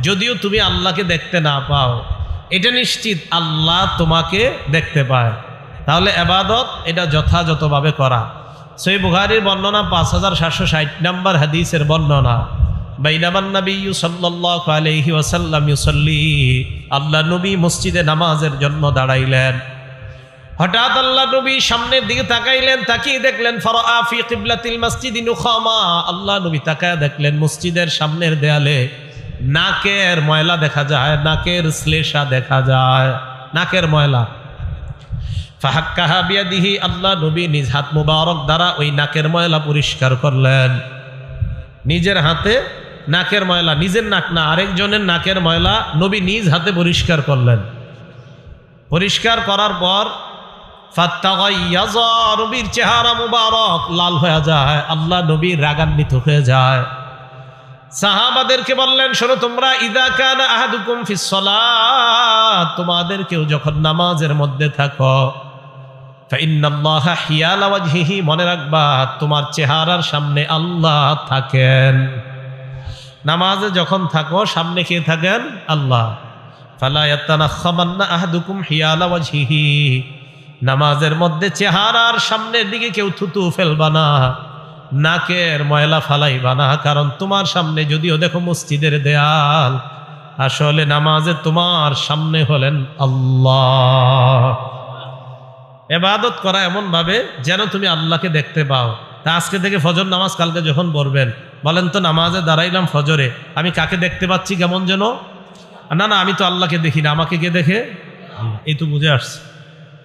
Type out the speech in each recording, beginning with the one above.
যদিও তুমি আল্লাহকে দেখতে না পাও, এটা নিশ্চিত আল্লাহ তোমাকে দেখতে পায়। তাহলে ইবাদত এটা যথাযথভাবে করা। সহিহ বুখারীর বর্ণনা 5760 নম্বর হাদিসের বর্ণনা, বাইনামান নবী সাল্লাল্লাহু আলাইহি ওয়াসাল্লাম ইউসাল্লি, আল্লাহ নবী মসজিদে নামাজের জন্য দাঁড়াইলেন। হঠাৎ আল্লাহ নবী সামনের দিকে তাকাইলেন, তাকিয়ে দেখলেন ফারাআ ফি কিবলাতিল মসজিদি নুখামা, আল্লাহ নবী তাকায় দেখলেন মসজিদের সামনের দেয়ালে নাকের ময়লা দেখা যায়, নাকের শ্লেষা দেখা যায়, নাকের ময়লা। ফাহাক্কাহা বিয়াদিহি, আল্লাহ নবী নিজ হাত মুবারক দ্বারা ওই নাকের ময়লা পরিষ্কার করলেন। নিজের হাতে নাকের ময়লা, নিজের নাক না আরেকজনের নাকের ময়লা নবী নিজ হাতে পরিষ্কার করলেন। পরিষ্কার করার পর ফাত্তাগাইয়াযা, নবীর চেহারা মুবারক লাল হয়ে যায়, আল্লাহ নবী রাগান্বিত হয়ে যায়। সাহাবাদেরকে বললেন, শোনো তোমরা, ইযা কানা আহাদুকুম ফিস সালাত, তোমাদের কেউ যখন নামাজের মধ্যে থাকো, ফাইন্নাল্লাহা হিয়ালা ওয়াজহিহি, মনে রাখবা তোমার চেহারার সামনে আল্লাহ থাকেন। নামাজে যখন থাকো সামনে কে থাকেন? আল্লাহ। ফালা ইয়াতানাখামান্না আহাদুকুম হিয়ালা ওয়াজহিহি, নামাজের মধ্যে চেহারার সামনের দিকে কেউ থুতু ফেলবা না, নাকের ময়লা ফালাইবা না, কারণ তোমার সামনে যদিও দেখো মসজিদের দেয়াল, আসলে নামাজে তোমার সামনে হলেন আল্লাহ। ইবাদত করা এমন ভাবে যেন তুমি আল্লাহকে দেখতে পাও। তা আজকে থেকে ফজর নামাজ কালকে যখন পড়বেন, বলেন তো নামাজে দাঁড়াইলাম ফজরে, আমি কাকে দেখতে পাচ্ছি কেমন যেন? না না, আমি তো আল্লাহকে দেখি না, আমাকে কে দেখে? এই তো বুঝে আসছে।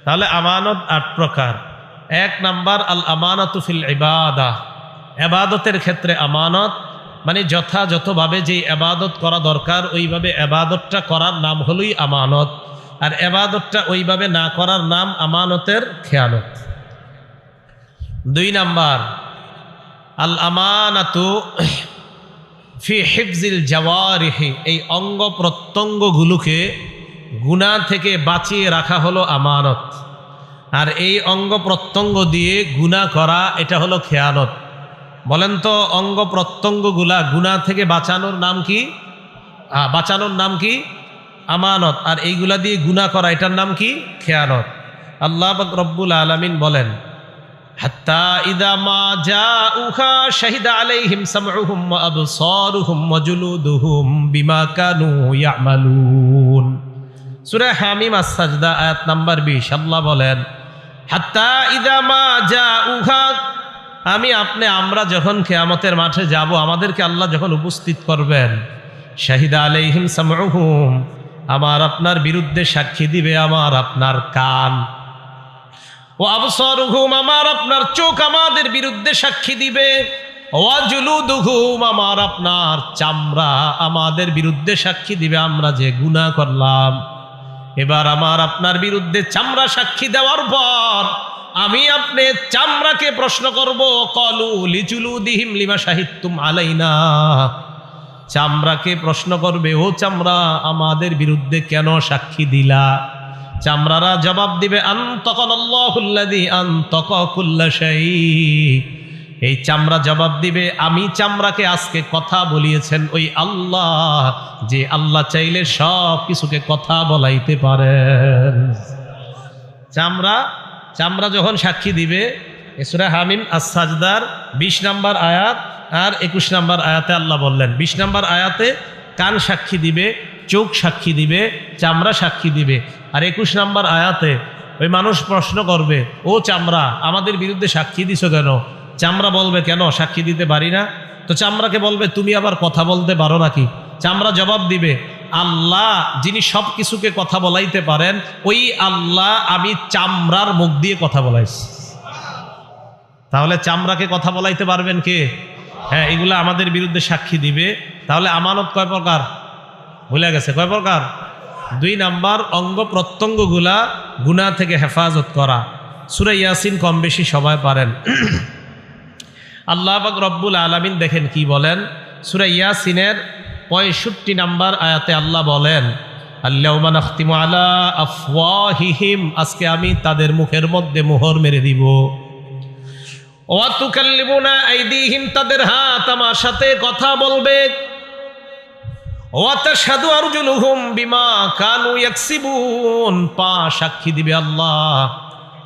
তাহলে আমানত 8 প্রকার। 1 নাম্বার আল আমানাতু ফিল ইবাদাহ, ইবাদতের ক্ষেত্রে আমানত মানে যথাযথভাবে যে ইবাদত করা দরকার ওইভাবে ইবাদতটা করার নাম হলোই আমানত, আর ইবাদতটা ওইভাবে না করার নাম আমানতের খেয়ানত। 2 নাম্বার আল আমানাতু ফি হিফজিল জাওয়ারিহি, এই অঙ্গ প্রত্যঙ্গগুলোকে গুনাহ থেকে বাঁচিয়ে রাখা হলো আমানত, আর এই অঙ্গ প্রত্যঙ্গ দিয়ে গুনাহ করা এটা হলো খেয়ানত। বলেন তো অঙ্গ প্রত্যঙ্গগুলা গুনাহ থেকে বাঁচানোর নাম কি? বাঁচানোর নাম কি? আমানত। আর এইগুলা দিয়ে গুনাহ করা এটার নাম কি? খেয়ানত। আল্লাহ পাক রব্বুল আলামিন বলেন, হাত্তা ইযা মা জাউহা শাহিদা আলাইহিম সামউহুম ওয়া আবসারুহুম ওয়া জুলুদুহুম বিমা কানু ইয়ামালুন। সূরা হামিম আস-সাজদা আয়াত নাম্বার 20। আল্লাহ বলেন, হাত্তা ইযা মা জাউহা, আমি আপনি আমরা যখন কিয়ামতের মাঠে যাব, আমাদেরকে আল্লাহ যখন উপস্থিত করবেন, শাহিদা আলাইহিম সামউহুম, আমার আপনার বিরুদ্ধে সাক্ষী দিবে আমার আপনার কান, ও আবসারুহুম, আমার আপনার চোখ আমাদের বিরুদ্ধে সাক্ষী দিবে, ওয়া জুলুদুহুম, আমার আপনার চামড়া আমাদের বিরুদ্ধে সাক্ষী দিবে আমরা যে গুনাহ করলাম। এবার আমার আপনার বিরুদ্ধে চামড়া সাক্ষী দেওয়ার পর আমি আপনি চামড়াকে প্রশ্ন করব, ক্বালু লিজুলুদিহিম লিমা শাহিদতুম আলাইনা, চামড়াকে প্রশ্ন করবে, ও চামড়া আমাদের বিরুদ্ধে কেন সাক্ষী দিলা? চামড়ারা জবাব দিবে, আনতাকানাল্লাহুল্লাযী আনতাকা কুল্লা শাই, এই চামড়া জবাব দিবে, আমি চামড়াকে আজকে কথা বলিয়েছেন ওই আল্লাহ, যে আল্লাহ চাইলে সব কিছুকে কথা বলাইতে পারেন। চামড়া যখন সাক্ষী দিবে, সূরা হামিম আস-সাজদার 20 নম্বর আয়াত আর 21 নম্বর আয়াতে আল্লাহ বললেন, 20 নম্বর আয়াতে কান সাক্ষী দিবে, চোখ সাক্ষী দিবে, চামড়া সাক্ষী দিবে, আর 21 নম্বর আয়াতে ওই মানুষ প্রশ্ন করবে, ও চামড়া আমাদের বিরুদ্ধে সাক্ষী দিছো কেন? চামড়া বলবে, কেন সাক্ষী দিতে পারি না। তো চামড়াকে বলবে, তুমি আবার কথা বলতে পারো নাকি? চামড়া জবাব দিবে, আল্লাহ যিনি সব কিছুকে কথা বলাইতে পারেন, ওই আল্লাহ আমি চামড়ার মুখ দিয়ে কথা বলাইছি। তাহলে চামড়াকে কথা বলাইতে পারবেন কে? হ্যাঁ, এগুলা আমাদের বিরুদ্ধে সাক্ষী দিবে। তাহলে আমানত কয় প্রকার? ভুলে গেছে, কয় প্রকার? 2 নাম্বার অঙ্গ প্রত্যঙ্গগুলা গুনাহ থেকে হেফাজত করা। সূরা ইয়াসিন কম বেশি সবাই পারেন। আল্লাহ পাক রব্বুল আলামিন দেখেন কি বলেন, সূরা ইয়াসিনের 65 নাম্বার আয়াতে আল্লাহ বলেন, আল্লাহুম্মা নাখতিমু আলা আফওয়াহিহিম, আজকে আমি তাদের মুখের মধ্যে মোহর মেরে দিব, ওয়া তুকাল্লিমুনা আইদিহিম, তাদের হাত আমার সাথে কথা বলবে, ওয়া তাশহাদু আরজুলুহুম বিমা কানু ইয়াকসিবুন, পা সাক্ষী দিবে আল্লাহ,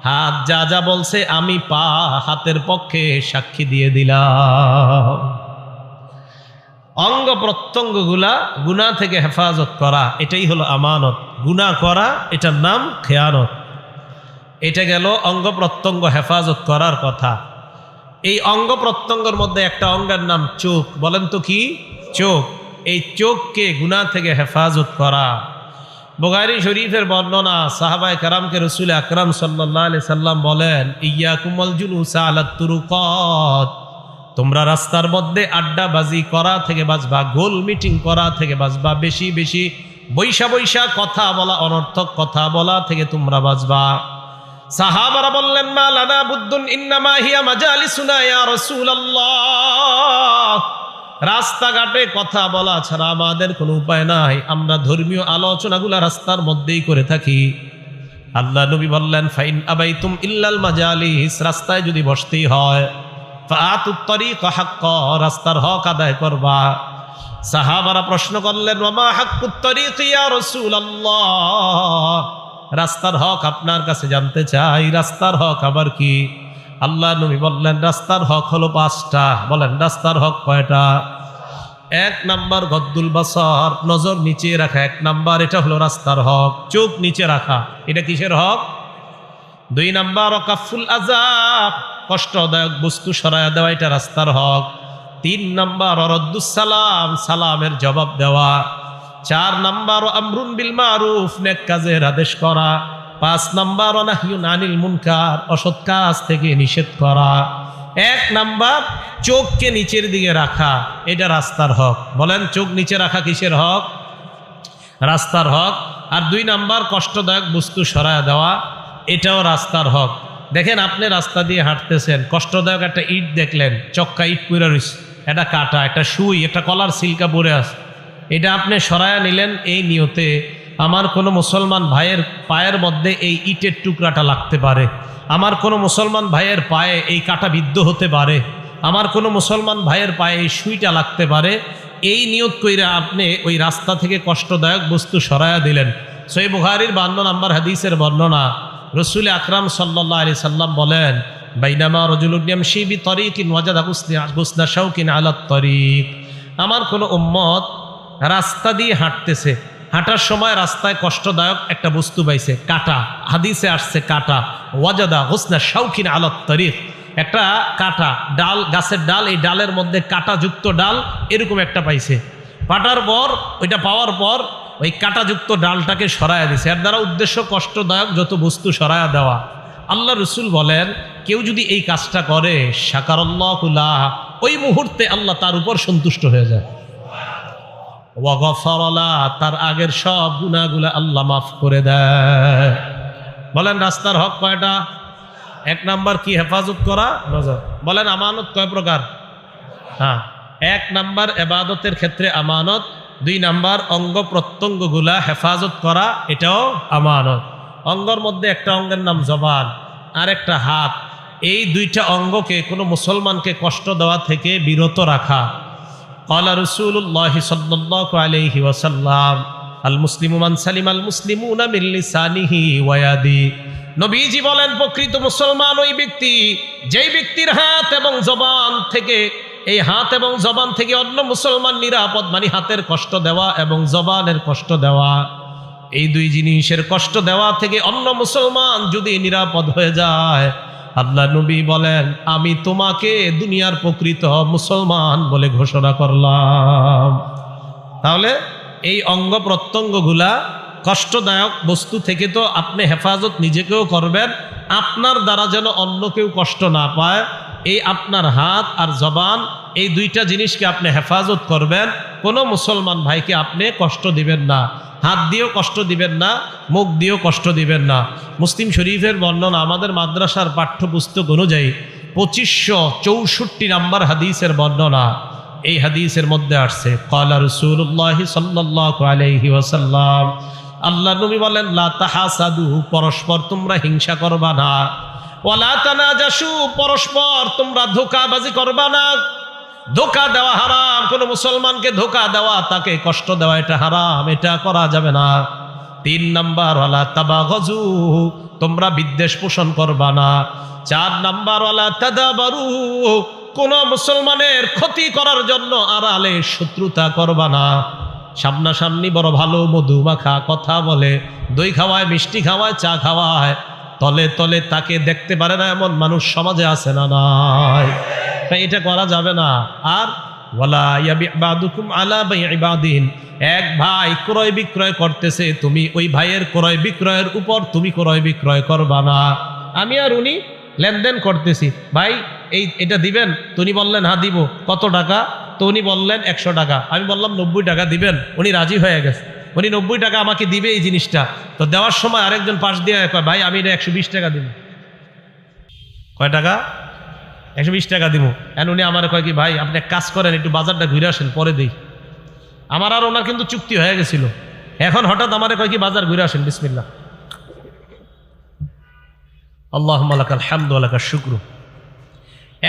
হাত যা যা বলছে আমি পা হাতের পক্ষে সাক্ষী দিয়ে দিলাম। অঙ্গ প্রত্যঙ্গগুলা গুনাহ থেকে হেফাজত করা, এটাই হলো আমানত। গুনাহ করা এটার নাম খেয়ানত। এটা গেল অঙ্গ প্রত্যঙ্গ হেফাজত করার কথা। এই অঙ্গ প্রত্যঙ্গের মধ্যে একটা অঙ্গের নাম চোখ। বলেন তো কি? চোখ। এই চোখকে গুনাহ থেকে হেফাজত করা। বুখারী শরীফের বর্ণনা, সাহাবায়ে কেরামকে রাসূল আকরাম সাল্লাল্লাহু আলাইহি সাল্লাম বলেন, ইয়াকুমুল জুলুসা আলাত তুরুকাত, তোমরা রাস্তার মধ্যে আড্ডাবাজি করা থেকে বাঁচবা, গোল মিটিং করা থেকে বাঁচবা, বেশি বেশি বৈশা বৈশা কথা বলা, অনর্থক কথা বলা থেকে তোমরা বাঁচবা। সাহাবারা বললেন, মা লানা বুদ্দুন ইন্নামা হিয়া মাজালিসুনা ইয়া রাসূলুল্লাহ, রাস্তাঘাটে কথা বলা ছাড়া আমাদের কোনো উপায় নাই, আমরা ধর্মীয় আলোচনাগুলো রাস্তার মধ্যেই করে থাকি। আল্লাহ নবী বললেন, ফাইন আবাইতুম ইল্লাল মাজালিস, রাস্তায় যদি বসতেই হয়, ফাআতুত তরিকা হাক্কা, রাস্তার হক আদায় করবা। সাহাবারা প্রশ্ন করলেন, ওয়া মা হাক্কুত তরিক ইয়া রাসূলুল্লাহ, রাস্তার হক আপনার কাছে জানতে চাই, রাস্তার হক আবার কি? আল্লাহ নবী বললেন, রাস্তার হক হলো 5টা। বলেন, রাস্তার হক কয়টা? 1 নাম্বার গদ্দুল বাসার, নজর নিচে রাখা 1 নাম্বার, এটা হলো রাস্তার হক। চোখ নিচে রাখা, এটা কিসের হক? 2 নাম্বার কাফুল আযা, কষ্টদায়ক বস্তু সরায়া দেওয়া, এটা রাস্তার হক। 3 নাম্বার রদ্দুস সালাম, সালামের জবাব দেওয়া। 4 নাম্বার আমরুন বিল মারুফ, নেক কাজের আদেশ করা। 5 নাম্বার নাহয়ুন আনিল মুনকার, অসৎ কাজ থেকে নিষেধ করা। 1 নাম্বার চোখকে নিচের দিকে রাখা, এটা রাস্তার হক। বলেন, চোখ নিচে রাখা কিসের হক? রাস্তার হক। আর 2 নাম্বার কষ্টদায়ক বস্তু সরায়া দেওয়া, এটাও রাস্তার হক। দেখেন, আপনি রাস্তা দিয়ে হাঁটতেছেন, কষ্টদায়ক একটা ইট দেখলেন, চক্কা ইট পুরা রয়েছে, একটা কাটা, একটা সুই, একটা কলার সিলকা পরে আছে, এটা আপনি সরায়া নিলেন এই নিয়তে আমার কোনো মুসলমান ভাইয়ের পায়ের মধ্যে এই ইটের টুকরাটা লাগতে পারে, আমার কোনো মুসলমান ভাইয়ের পায়ে এই কাটা বিদ্ধ হতে পারে, আমার কোনো মুসলমান ভাইয়ের পায়ে এই সুইটা লাগতে পারে, এই নিয়ত কইরা আপনি ওই রাস্তা থেকে কষ্টদায়ক বস্তু সরায়া দিলেন। সহিহ বুখারীর 52 নম্বর হাদিসের বর্ণনা, রাসূল আকরাম সাল্লাল্লাহু আলাইহি সাল্লাম বলেন, বাইনামা রাজুলুন ইয়ামশি বিতরিকিন ওয়াজাদা গুসনা শাওকিন আলাত তরিক, আমার কোনো উম্মত রাস্তা দিয়ে হাঁটতেছে, হাঁটার সময় রাস্তায় কষ্টদায়ক একটা বস্তু পাইছে, কাটা, হাদিসে আসছে কাটা, ওয়াজাদা গুসনা শাওকিন আলাত তরিক, একটা কাটা ডাল, গাছের ডাল, এই ডালের মধ্যে কাটাযুক্ত ডাল এরকম একটা পাইছে। পাটার পর, ওইটা পাওয়ার পর ওই কাটাযুক্ত ডালটাকে সরায়া দিছে, এর দ্বারা উদ্দেশ্য কষ্টদায়ক যত বস্তু সরায়া দেওয়া। আল্লাহ রসুল বলেন, কেউ যদি এই কাজটা করে, শাকারাল্লাহু লাহু, ওই মুহূর্তে আল্লাহ তার উপর সন্তুষ্ট হয়ে যায়। ওয়া গফারা লাহু, তার আগের সব গুনাহগুলো আল্লাহ মাফ করে দেয়। বলেন, রাস্তার হক কয়টা? 1 নাম্বার কি? হেফাজত করা, নজর। বলেন, আমানত কয় প্রকার? হ্যাঁ, 1 নাম্বার ইবাদতের ক্ষেত্রে আমানত, 2 নাম্বার অঙ্গ প্রত্যঙ্গগুলা হেফাজত করা, এটাও আমানত। অঙ্গের মধ্যে একটা অঙ্গের নাম জবান, আর একটা হাত। এই 2টা অঙ্গকে কোনো মুসলমানকে কষ্ট দেওয়া থেকে বিরত রাখা। ক্বালা রাসূলুল্লাহ সাল্লাল্লাহু আলাইহি ওয়াসাল্লাম, আল মুসলিমু মান সালিমাল মুসলিমুনা মিন লিসানিহি ওয়া ইয়াদিহি, নবীজি বলেন, প্রকৃত মুসলমান ওই ব্যক্তি, যেই ব্যক্তির হাত এবং জবান থেকে, এই হাত এবং জবান থেকে অন্য মুসলমান নিরাপদ, মানে হাতের কষ্ট দেওয়া এবং জবানের কষ্ট দেওয়া, এই 2 জিনিসের কষ্ট দেওয়া থেকে অন্য মুসলমান যদি নিরাপদ হয়ে যায়, আল্লাহ নবী বলেন, আমি তোমাকে দুনিয়ার প্রকৃত মুসলমান বলে ঘোষণা করলাম। তাহলে এই অঙ্গ প্রত্যঙ্গগুলা কষ্টদায়ক বস্তু থেকে তো আপনি হেফাজত নিজেকেও করবেন, আপনার দ্বারা যেন অন্য কেউ কষ্ট না পায়, এই আপনার হাত আর জবান, এই 2টা জিনিসকে আপনি হেফাজত করবেন। কোনো মুসলমান ভাইকে আপনি কষ্ট দিবেন না, হাত দিয়েও কষ্ট দিবেন না, মুখ দিয়েও কষ্ট দিবেন না। মুসলিম শরীফের বর্ণনা, আমাদের মাদ্রাসার পাঠ্যপুস্তক অনুযায়ী 2564 নম্বর হাদিসের বর্ণনা, এই হাদিসের মধ্যে আসছে, ক্বালা রাসূলুল্লাহ সাল্লাল্লাহু আলাইহি ওয়াসাল্লাম, আল্লাহ নবী বলেন, লা তাহাসাদু, পরস্পর তোমরা হিংসা করবা না, ওয়ালা তানাজাসু, পরস্পর তোমরা ধোঁকাবাজি করবা না, ধোঁকা দেওয়া হারাম, কোনো মুসলমানকে ধোঁকা দেওয়া, তাকে কষ্ট দেওয়া, এটা হারাম, এটা করা যাবে না। 3 নাম্বার ওয়ালা তাবাগজু, তোমরা বিদ্বেষ পোষণ করবা না। 4 নাম্বার ওয়ালা তাদাবারু, কোন মুসলমানের ক্ষতি করার জন্য আড়ালে শত্রুতা করবা না। সামনাসামনি বড় ভালো মধু মাখা কথা বলে, দই খাওয়ায়, মিষ্টি খাওয়ায়, চা খাওয়ায়, তলে তলে তাকে দেখতে পারে না এমন মানুষ সমাজে আছে না নাই? এটা করা যাবে না। আর ওয়ালা ইয়াবি বাদুকুম আলা বাই'i বাদিন, এক ভাই ক্রয় বিক্রয় করতেছে, তুমি ওই ভাইয়ের ক্রয় বিক্রয়ের উপর তুমি ক্রয় বিক্রয় করবা না। আমি আর উনি লেনদেন করতেছি, ভাই এটা দিবেন? তো উনি বললেন হ্যাঁ দিব। কত টাকা? তো উনি বললেন 100 টাকা। আমি বললাম 90 টাকা দিবেন। উনি রাজি হয়ে গেছে, উনি 90 টাকা আমাকে দিবে এই জিনিসটা। তো দেওয়ার সময় আরেকজন পাশ দিয়ে কয়, ভাই আমি এটা 120 টাকা দিব। কয় টাকা? 120 টাকা দিব। এন উনি আমার কয় কি, ভাই আপনি এক কাজ করেন, একটু বাজারটা ঘুরে আসেন, পরে দিই। আমার আর ওনার কিন্তু চুক্তি হয়ে গেছিল। এখন হঠাৎ আমার কয় কি, বাজার ঘুরে আসেন, বিসমিল্লাহ। আল্লাহুম্মা লাকাল হামদু ওয়া লাকাশ শুকরু।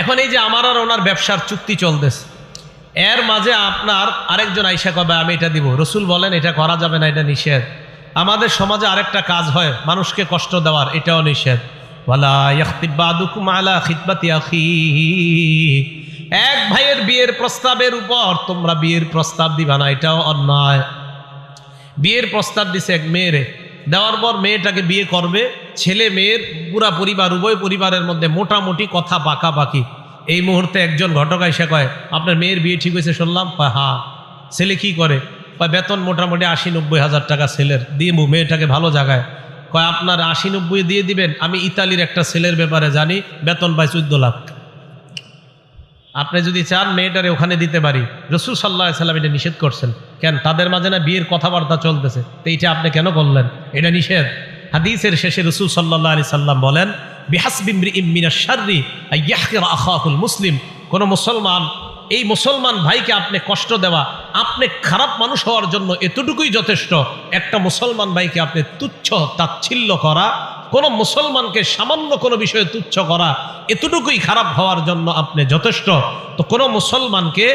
এখন এই যে আমার আর ওনার ব্যবসার চুক্তি চলতেছে, এর মাঝে আপনার আরেকজন আইসা কবে আমি এটা দিব। রসুল বলেন এটা করা যাবে না, এটা নিষেধ। আমাদের সমাজে আরেকটা কাজ হয় মানুষকে কষ্ট দেওয়ার, এটাও নিষেধ। ওয়ালা ইয়াখতিব বাদুকুম আলা খিতবাতি আখিহি, এক ভাইয়ের বিয়ের প্রস্তাবের উপর তোমরা বিয়ের প্রস্তাব দিবা না, এটাও অন্যায়। বিয়ের প্রস্তাব দিছে এক মেয়েরে, দেওয়ার পর মেয়েটাকে বিয়ে করবে, ছেলে মেয়ের পুরা পরিবার, উভয় পরিবারের মধ্যে মোটামুটি কথা পাকাপাকি। এই মুহূর্তে একজন ঘটক এসে কয়, আপনার মেয়ের বিয়ে ঠিক হয়েছে শুনলাম। কয় হ্যাঁ। ছেলে কি করে? কয় বেতন মোটামুটি 80-90 হাজার টাকা ছেলের, দিয়ে মেয়েটাকে ভালো জায়গায়। কয় আপনার 80-90 দিয়ে দিবেন? আমি ইতালির একটা ছেলের ব্যাপারে জানি, বেতন পায় 14 লাখ। আপনি যদি চান মেয়েটারে ওখানে দিতে পারি। রাসূল সাল্লাল্লাহু আলাইহি সাল্লাম এটা নিষেধ করছেন। কেন? তাদের মাঝে না বিয়ের কথাবার্তা চলতেছে, তো এইটা আপনি কেন করলেন? এটা নিষেধ। হাদিসের শেষে রাসূল সাল্লাল্লাহু আলাইহি সাল্লাম বলেন, বিহাসবি ইমরিইম মিনাশ শাররি আইয়াহকিরা আখাহুল মুসলিম, কোন মুসলমান, এই মুসলমান ভাইকে আপনি কষ্ট দেওয়া, আপনি খারাপ মানুষ হওয়ার জন্য এতটুকুই যথেষ্ট। একটা মুসলমান ভাইকে আপনি তুচ্ছ তাচ্ছিল্য করা, কোন মুসলমানকে সামান্য কোনো বিষয়ে তুচ্ছ করা, এতটুকুই খারাপ হওয়ার জন্য আপনি যথেষ্ট। তো কোনো মুসলমানকে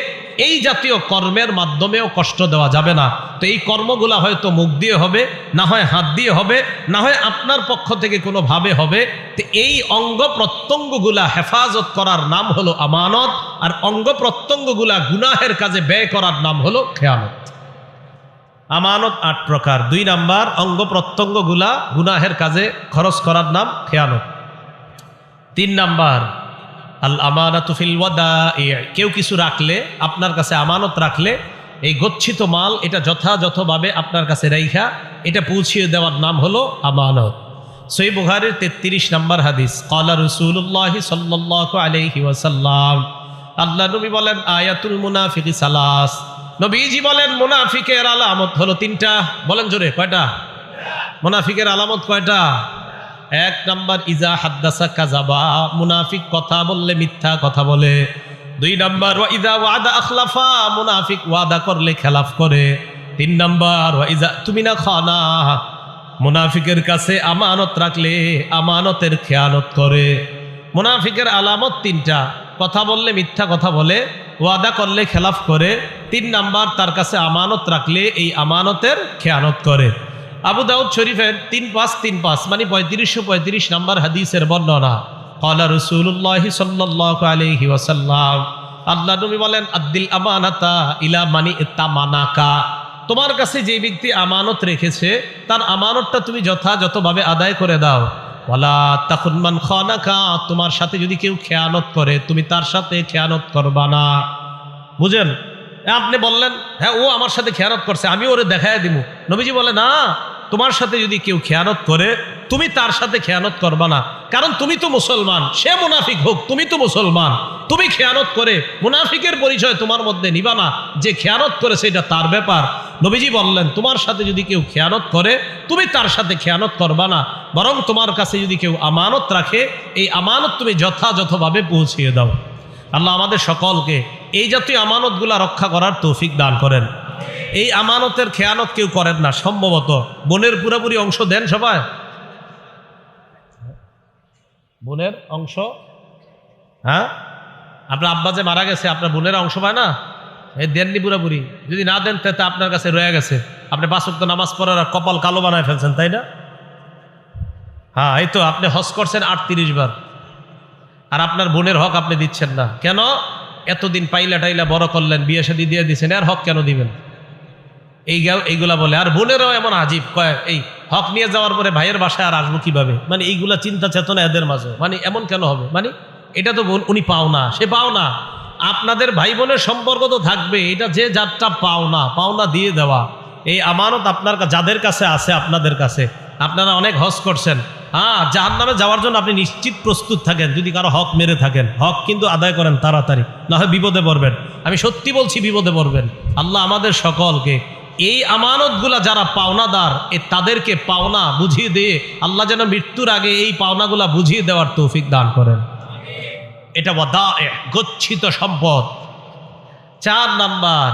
এই জাতীয় কর্মের মাধ্যমেও কষ্ট দেওয়া যাবে না। তো এই কর্মগুলা হয়তো মুখ দিয়ে হবে, না হয় হাত দিয়ে হবে, না হয় আপনার পক্ষ থেকে কোনোভাবে হবে। তো এই অঙ্গ প্রত্যঙ্গগুলা হেফাজত করার নাম হলো আমানত, আর অঙ্গ প্রত্যঙ্গগুলা গুনাহের কাজে ব্যয় করার নাম হলো খেয়ানত। আমানত 8 প্রকার। 2 নাম্বার, অঙ্গ প্রত্যঙ্গগুলা গুনাহের কাজে খরচ করার নাম খেয়ানত। 3 নাম্বার, আল আমানাতু ফিল ওয়াদাই, কেউ কিছু রাখলে, আপনার কাছে আমানত রাখলে, এই গচ্ছিত মাল এটা যথাযথভাবে আপনার কাছে রাইখা এটা পৌঁছিয়ে দেওয়ার নাম হলো আমানত। সহিহ বুখারীর 33 নম্বর হাদিস, ক্বালা রাসূলুল্লাহ সাল্লাল্লাহু আলাইহি ওয়াসাল্লাম, আল্লাহ নবী বলেন, আয়াতুল মুনাফিকি সালাস, নবীজি বলেন মুনাফিকের আলামত হলো 3টা। বলেন জোরে, কয়টা? মুনাফিকের আলামত কয়টা? 1 নাম্বার, ইজা হাদ্দাসা কাযাবা, মুনাফিক কথা বললে মিথ্যা কথা বলে। 2 নাম্বার, ওয়া ইজা ওয়াদা আখলাফা, মুনাফিক ওয়াদা করলে খেলাফ করে। 3 নাম্বার, ওয়া ইজা তুমিনা খানা, মুনাফিকের কাছে আমানত রাখলে আমানতের খেয়ানত করে। মুনাফিকের আলামত 3টা, কথা বললে মিথ্যা কথা বলে, ওয়াদা করলে খেলাফ করে, 3 নাম্বার তার কাছে আমানত রাখলে এই আমানতের খেয়ানত করে। আবু দাউদ শরীফের 3535 মানে 3535 নম্বর হাদিসের বর্ণনা, ক্বালা রাসূলুল্লাহ সাল্লাল্লাহু আলাইহি ওয়াসাল্লাম, আল্লাহ নবী বলেন, আদ্দিল আমানাতা ইলা মানি তামানাকা, তোমার কাছে যে ব্যক্তি আমানত রেখেছে তার আমানতটা তুমি যথাযথভাবে আদায় করে দাও। ওয়ালা তাকুন মান খানাকা, তোমার সাথে যদি কেউ খেয়ানত করে তুমি তার সাথে খেয়ানত করবা না। বুঝেন? আপনি বললেন হ্যাঁ ও আমার সাথে খেয়ানত করছে, আমি ওরে দেখায় দিব। নবীজি বলে না, তোমার সাথে যদি কেউ খেয়ানত করে তুমি তার সাথে খেয়ানত করবা না, কারণ তুমি তো মুসলমান, সে মুনাফিক হোক, তুমি তো মুসলমান। তুমি খেয়ানত করে মুনাফিকের পরিচয় তোমার মধ্যে নিবা না, যে খেয়ানত করে সেটা তার ব্যাপার। নবীজি বললেন, তোমার সাথে যদি কেউ খেয়ানত করে তুমি তার সাথে খেয়ানত করবা না, বরং তোমার কাছে যদি কেউ আমানত রাখে এই আমানত তুমি যথাযথভাবে পৌঁছিয়ে দাও। আল্লাহ আমাদের সকলকে এই জাতীয় আমানতগুলা রক্ষা করার তৌফিক দান করেন। এই আমানতের খেয়ানত কেউ করেন না, সম্ভবত বোনের পুরোপুরি অংশ দেন সবাই। বোনের অংশ, হ্যাঁ আপনার আব্বা যে মারা গেছে, আপনার বোনেরা অংশ পায় না, এই দেননি পুরাপুরি। যদি না দেন তা আপনার কাছে রয়ে গেছে, আপনি 5 ওয়াক্ত নামাজ পড়ার কপাল কালো বানায় ফেলছেন, তাই না? হ্যাঁ, এই তো আপনি হজ করছেন 38 বার, আর আপনার বোনের হক আপনি দিচ্ছেন না কেন? এতদিন পাইলা টাইলা বড় করলেন, বিয়ে শাদী দিয়ে দিচ্ছেন, আর হক কেন দিবেন? এইগুলা বলে। আর বোনেরাও এমন আজীব, কয় এই হক নিয়ে যাওয়ার পরে ভাইয়ের বাসায় আর আসবো কিভাবে, মানে এইগুলা চিন্তা চেতনা এদের মাঝে, মানে এমন কেন হবে, মানে এটা তো উনি পাও না, সে পাও না। আপনাদের ভাই বোনের সম্পর্ক তো থাকবে, এটা যে যারটা পাওনা দিয়ে দেওয়া, এই আমানত আপনার যাদের কাছে আছে, আপনাদের কাছে, আপনারা অনেক হজ করছেন, হ্যাঁ, জাহান্নামে যাওয়ার জন্য আপনি নিশ্চিত প্রস্তুত থাকেন। যদি কারো হক মেরে থাকেন, হক কিন্তু আদায় করেন তাড়াতাড়ি, না হয় বিপদে পড়বেন। আমি সত্যি বলছি, বিপদে পড়বেন। আল্লাহ আমাদের সকলকে এই আমানতগুলা যারা পাওনাদার, তাদেরকে পাওনা বুঝিয়ে দিয়ে আল্লাহ যেন মৃত্যুর আগে এই পাওনাগুলা বুঝিয়ে দেওয়ার তৌফিক দান করেন। এটা গচ্ছিত সম্পদ। 4 নাম্বার,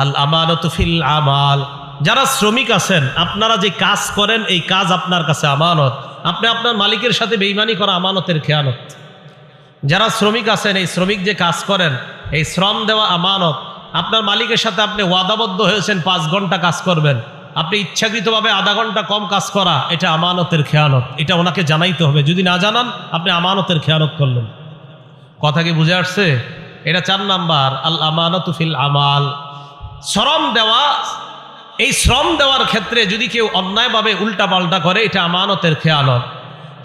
আল আমানাতু ফিল আমাল। যারা শ্রমিক আছেন, আপনারা যে কাজ করেন, এই কাজ আপনার কাছে আমানত। আপনি আপনার মালিকের সাথে বেঈমানি করা আমানতের খেয়ানত। যারা শ্রমিক আছেন, এই শ্রমিক যে কাজ করেন, এই শ্রম দেওয়া আমানত। আপনার মালিকের সাথে আপনি ওয়াদাবদ্ধ হয়েছেন 5 ঘন্টা কাজ করবেন, আপনি ইচ্ছাকৃতভাবে আধা ঘন্টা কম কাজ করা, এটা আমানতের খেয়ানত। এটা ওনাকে জানাইতে হবে। যদি না জানান, আপনি আমানতের খেয়ানত করলেন। কথা কি বুঝে আসছে? এটা 4 নাম্বার, আল আমানাতু ফিল আমাল। শ্রম দেওয়া, এই শ্রম দেওয়ার ক্ষেত্রে যদি কেউ অন্যায়ভাবে উল্টা পাল্টা করে, এটা আমানতের খেয়ানত।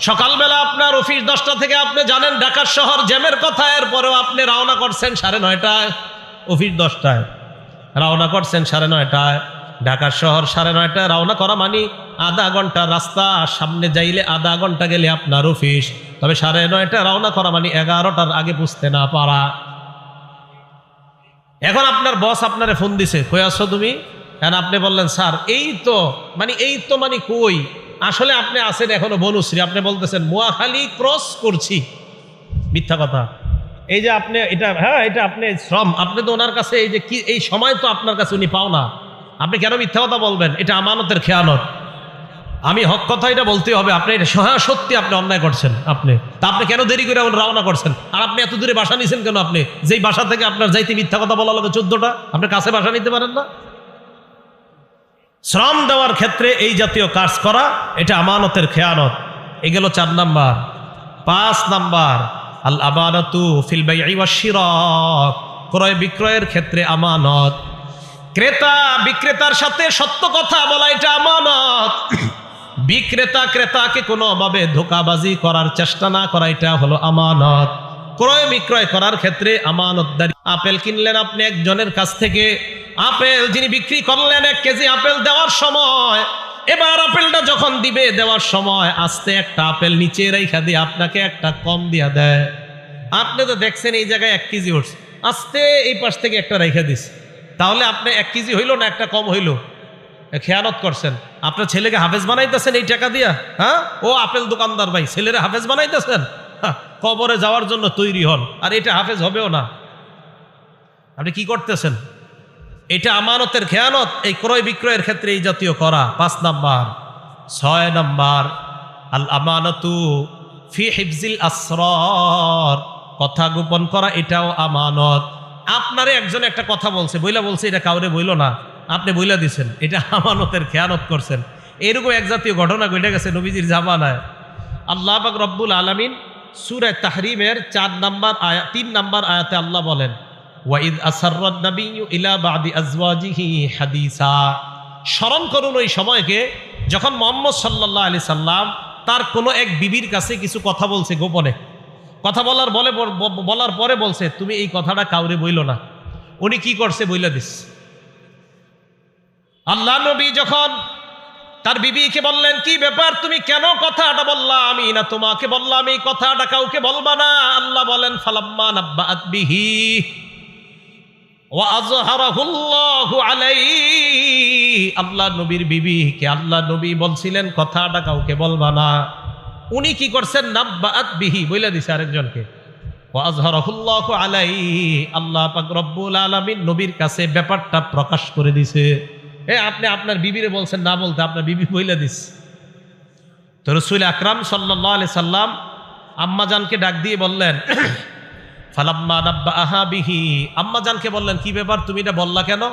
সকালবেলা আপনার অফিস 10টা থেকে, আপনি জানেন ঢাকার শহর জ্যামের কথা, এরপরেও আপনি রওনা করছেন 9:30টায়, অফিস 10টায়, রওনা করছেন 9:30টায়। ঢাকার শহর 9:30টায় রওনা করা মানে আধা ঘন্টা রাস্তা, সামনে যাইলে আধা ঘন্টা গেলে আপনার অফিস। তবে 9:30টায় রওনা করা মানে 11টার আগে বুঝতে না পারা। এখন আপনার বস আপনারে ফোন দিছে, কই আছো তুমি? এখন আপনি বললেন, স্যার এই তো মানে কই, আসলে আপনি আছেন এখনো বনুশ্রী। আপনি বলতেছেন মোয়াখালী ক্রস করছি। মিথ্যা কথা। এই যে আপনি এটা, হ্যাঁ, এটা আপনি শ্রম, আপনি তো ওনার কাছে এই যে কি, এই সময় তো আপনার কাছে উনি পাও না, আপনি কেন মিথ্যা কথা বলবেন? এটা আমানতের খেয়ানত। আমি হক কথা এটা বলতে হবে। আপনি এটা সত্যি আপনি অন্যায় করছেন, আপনি কেন দেরি করে রওনা করছেন? আর আপনি এত দূরে বাসা নিছেন কেন? আপনি যেই বাসা থেকে আপনার যাইতে মিথ্যা কথা বলা লাগে 14টা, আপনি কাছে বাসা নিতে পারেন না? শ্রম দেওয়ার ক্ষেত্রে এই জাতীয় কাজ করা, এটা আমানতের খেয়ানত। এই গেল 4 নাম্বার। 5 নাম্বার, আল আমানাতু ফিল বাই'i ওয়াশ শিরা। ক্রয় বিক্রয়ের ক্ষেত্রে আমানত। ক্রেতা বিক্রেতার সাথে সত্য কথা বলা, এটা আমানত। বিক্রেতা ক্রেতাকে কোনোভাবে ধোঁকাবাজি করার চেষ্টা না করা, এটা হলো আমানত। ক্রয় বিক্রয় করার ক্ষেত্রে আমানতদারি। আপেল কিনলেন আপনি একজনের কাছ থেকে, আপেল যিনি বিক্রি করলেন 1 কেজি আপেল দেওয়ার সময়, এবার আপেলটা যখন দিবে, দেওয়ার সময় আস্তে একটা আপেল নিচে রেখা দিয়ে আপনাকে একটা কম দিয়া দেয়। আপনি তো দেখছেন এই জায়গায় 1 কেজি উঠছে, আস্তে এই পাশ থেকে একটা রেখা দিস, তাহলে আপনি 1 কেজি হইল না একটা কম হইল? খেয়ানত করছেন। আপনার ছেলেকে হাফেজ বানাইতেছেন এই টাকা দিয়া। হ্যাঁ, ও আপেল দোকানদার ভাই, ছেলেরা হাফেজ বানাইতেছেন। কবরে যাওয়ার জন্য তৈরি হন, আর এটা হাফেজ হবেও না। আপনি কি করতেছেন? এটা আমানতের খেয়ানত। এই ক্রয় বিক্রয়ের ক্ষেত্রে এই জাতীয় করা। 5 নাম্বার। 6 নাম্বার, আল আমানাতু ফি হিফজিল আসরার। কথা গোপন করা, এটাও আমানত। আপনারে একজন একটা কথা বলছে, বলছে এটা কাউরে বইল না, আপনি বইলা দিছেন, এটা আমানতের খেয়ানত করছেন। এরকম এক জাতীয় ঘটনা ঘটে গেছে নবীজির জামানায়। আল্লাহ পাক রব্বুল আলামিন সূরা তাহরিমের 4 নাম্বার আয়াত, 3 নাম্বার আয়াতে আল্লাহ বলেন, ওয়াইদ আসাররান নাবিয়্যু ইলা বাদি আজওয়াজিহি হাদিসা। স্মরণ করুন ওই সময়কে যখন মুহাম্মদ সাল্লাল্লাহু আলাইহি সাল্লাম তার কোনো এক বিবির কাছে কিছু কথা বলছে গোপনে। কথা বলার পরে বলছে, তুমি এই কথাটা কাউরে বইলো না। উনি কি করছে? বইলা দিস। আল্লাহ নবী যখন তার বিবিকে বললেন, কি ব্যাপার, তুমি কেন কথাটা বললা? আমি না তোমাকে বললাম এই কথাটা কাউকে বলবা না। আল্লাহ বলেন, ফালাম্মা নাব্বাআত বিহি ওয়া আযহারাহুল্লাহু আলাইহি। আল্লাহ নবীর বিবিকে আল্লাহ নবী বলছিলেন কথাটা কাউকে বলবা না। উনি কি করছেন? নাব্বাআত বিহি, বইলা দিছে আরেকজনকে। ওয়া আযহারাহুল্লাহু আলাইহি, আল্লাহ পাক রব্বুল আলামিন নবীর কাছে ব্যাপারটা প্রকাশ করে দিছে। আপনি আপনার বিবিরে বলছেন না বলতে, আপনার বিবি বইলা দিস। তো রাসূল আকরাম সাল্লাল্লাহু আলাইহি সাল্লাম আম্মাজানকে ডাক দিয়ে বললেন, ফালাম্মা নাব্বাআহা বিহি, আম্মাজানকে বললেন কি ব্যাপার, তুমি এটা বললা কেন?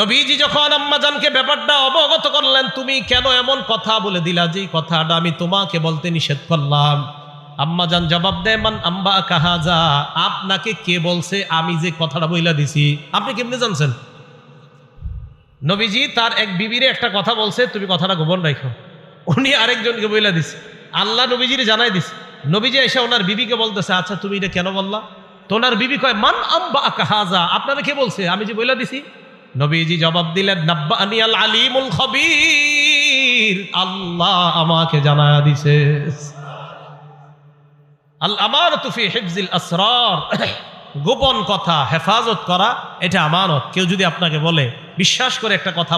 নবীজি যখন আম্মাজানকে ব্যাপারটা অবগত করলেন, তুমি কেন এমন কথা বলে দিলা যে কথাটা আমি তোমাকে বলতে নিষেধ করলাম? আম্মাজান জবাব দেয়, মান আম্বা কাহাজা, আপনাকে কে বলছে আমি যে কথাটা বইলা দিছি? আপনি কেমনে জানছেন? নবীজি তার এক বিবিরে একটা কথা বলছে, তুমি কথাটা গোপন রাখো। উনি আরেকজনকে বইলা দিছে, আল্লাহ নবীজিরে জানাই দিছে। নবীজি এসে ওনার বিবিকে বলতেছে, আচ্ছা তুমি এটা কেন বললা? তো ওনার বিবি কয়, মান আম্বা কাহাজা, আপনারা কে বলছে আমি যে বইলা দিছি? নবীজি জবাব দিলেন, নাব্বাআনি আল আলিমুল খবীর, আল্লাহ আমাকে জানায়া দিছে। আল আমানাতু ফি হিফজিল আসরার, গোপন কথা হেফাজত করা এটা আমানত। কেউ যদি আপনাকে বলে, বিশ্বাস করে একটা কথা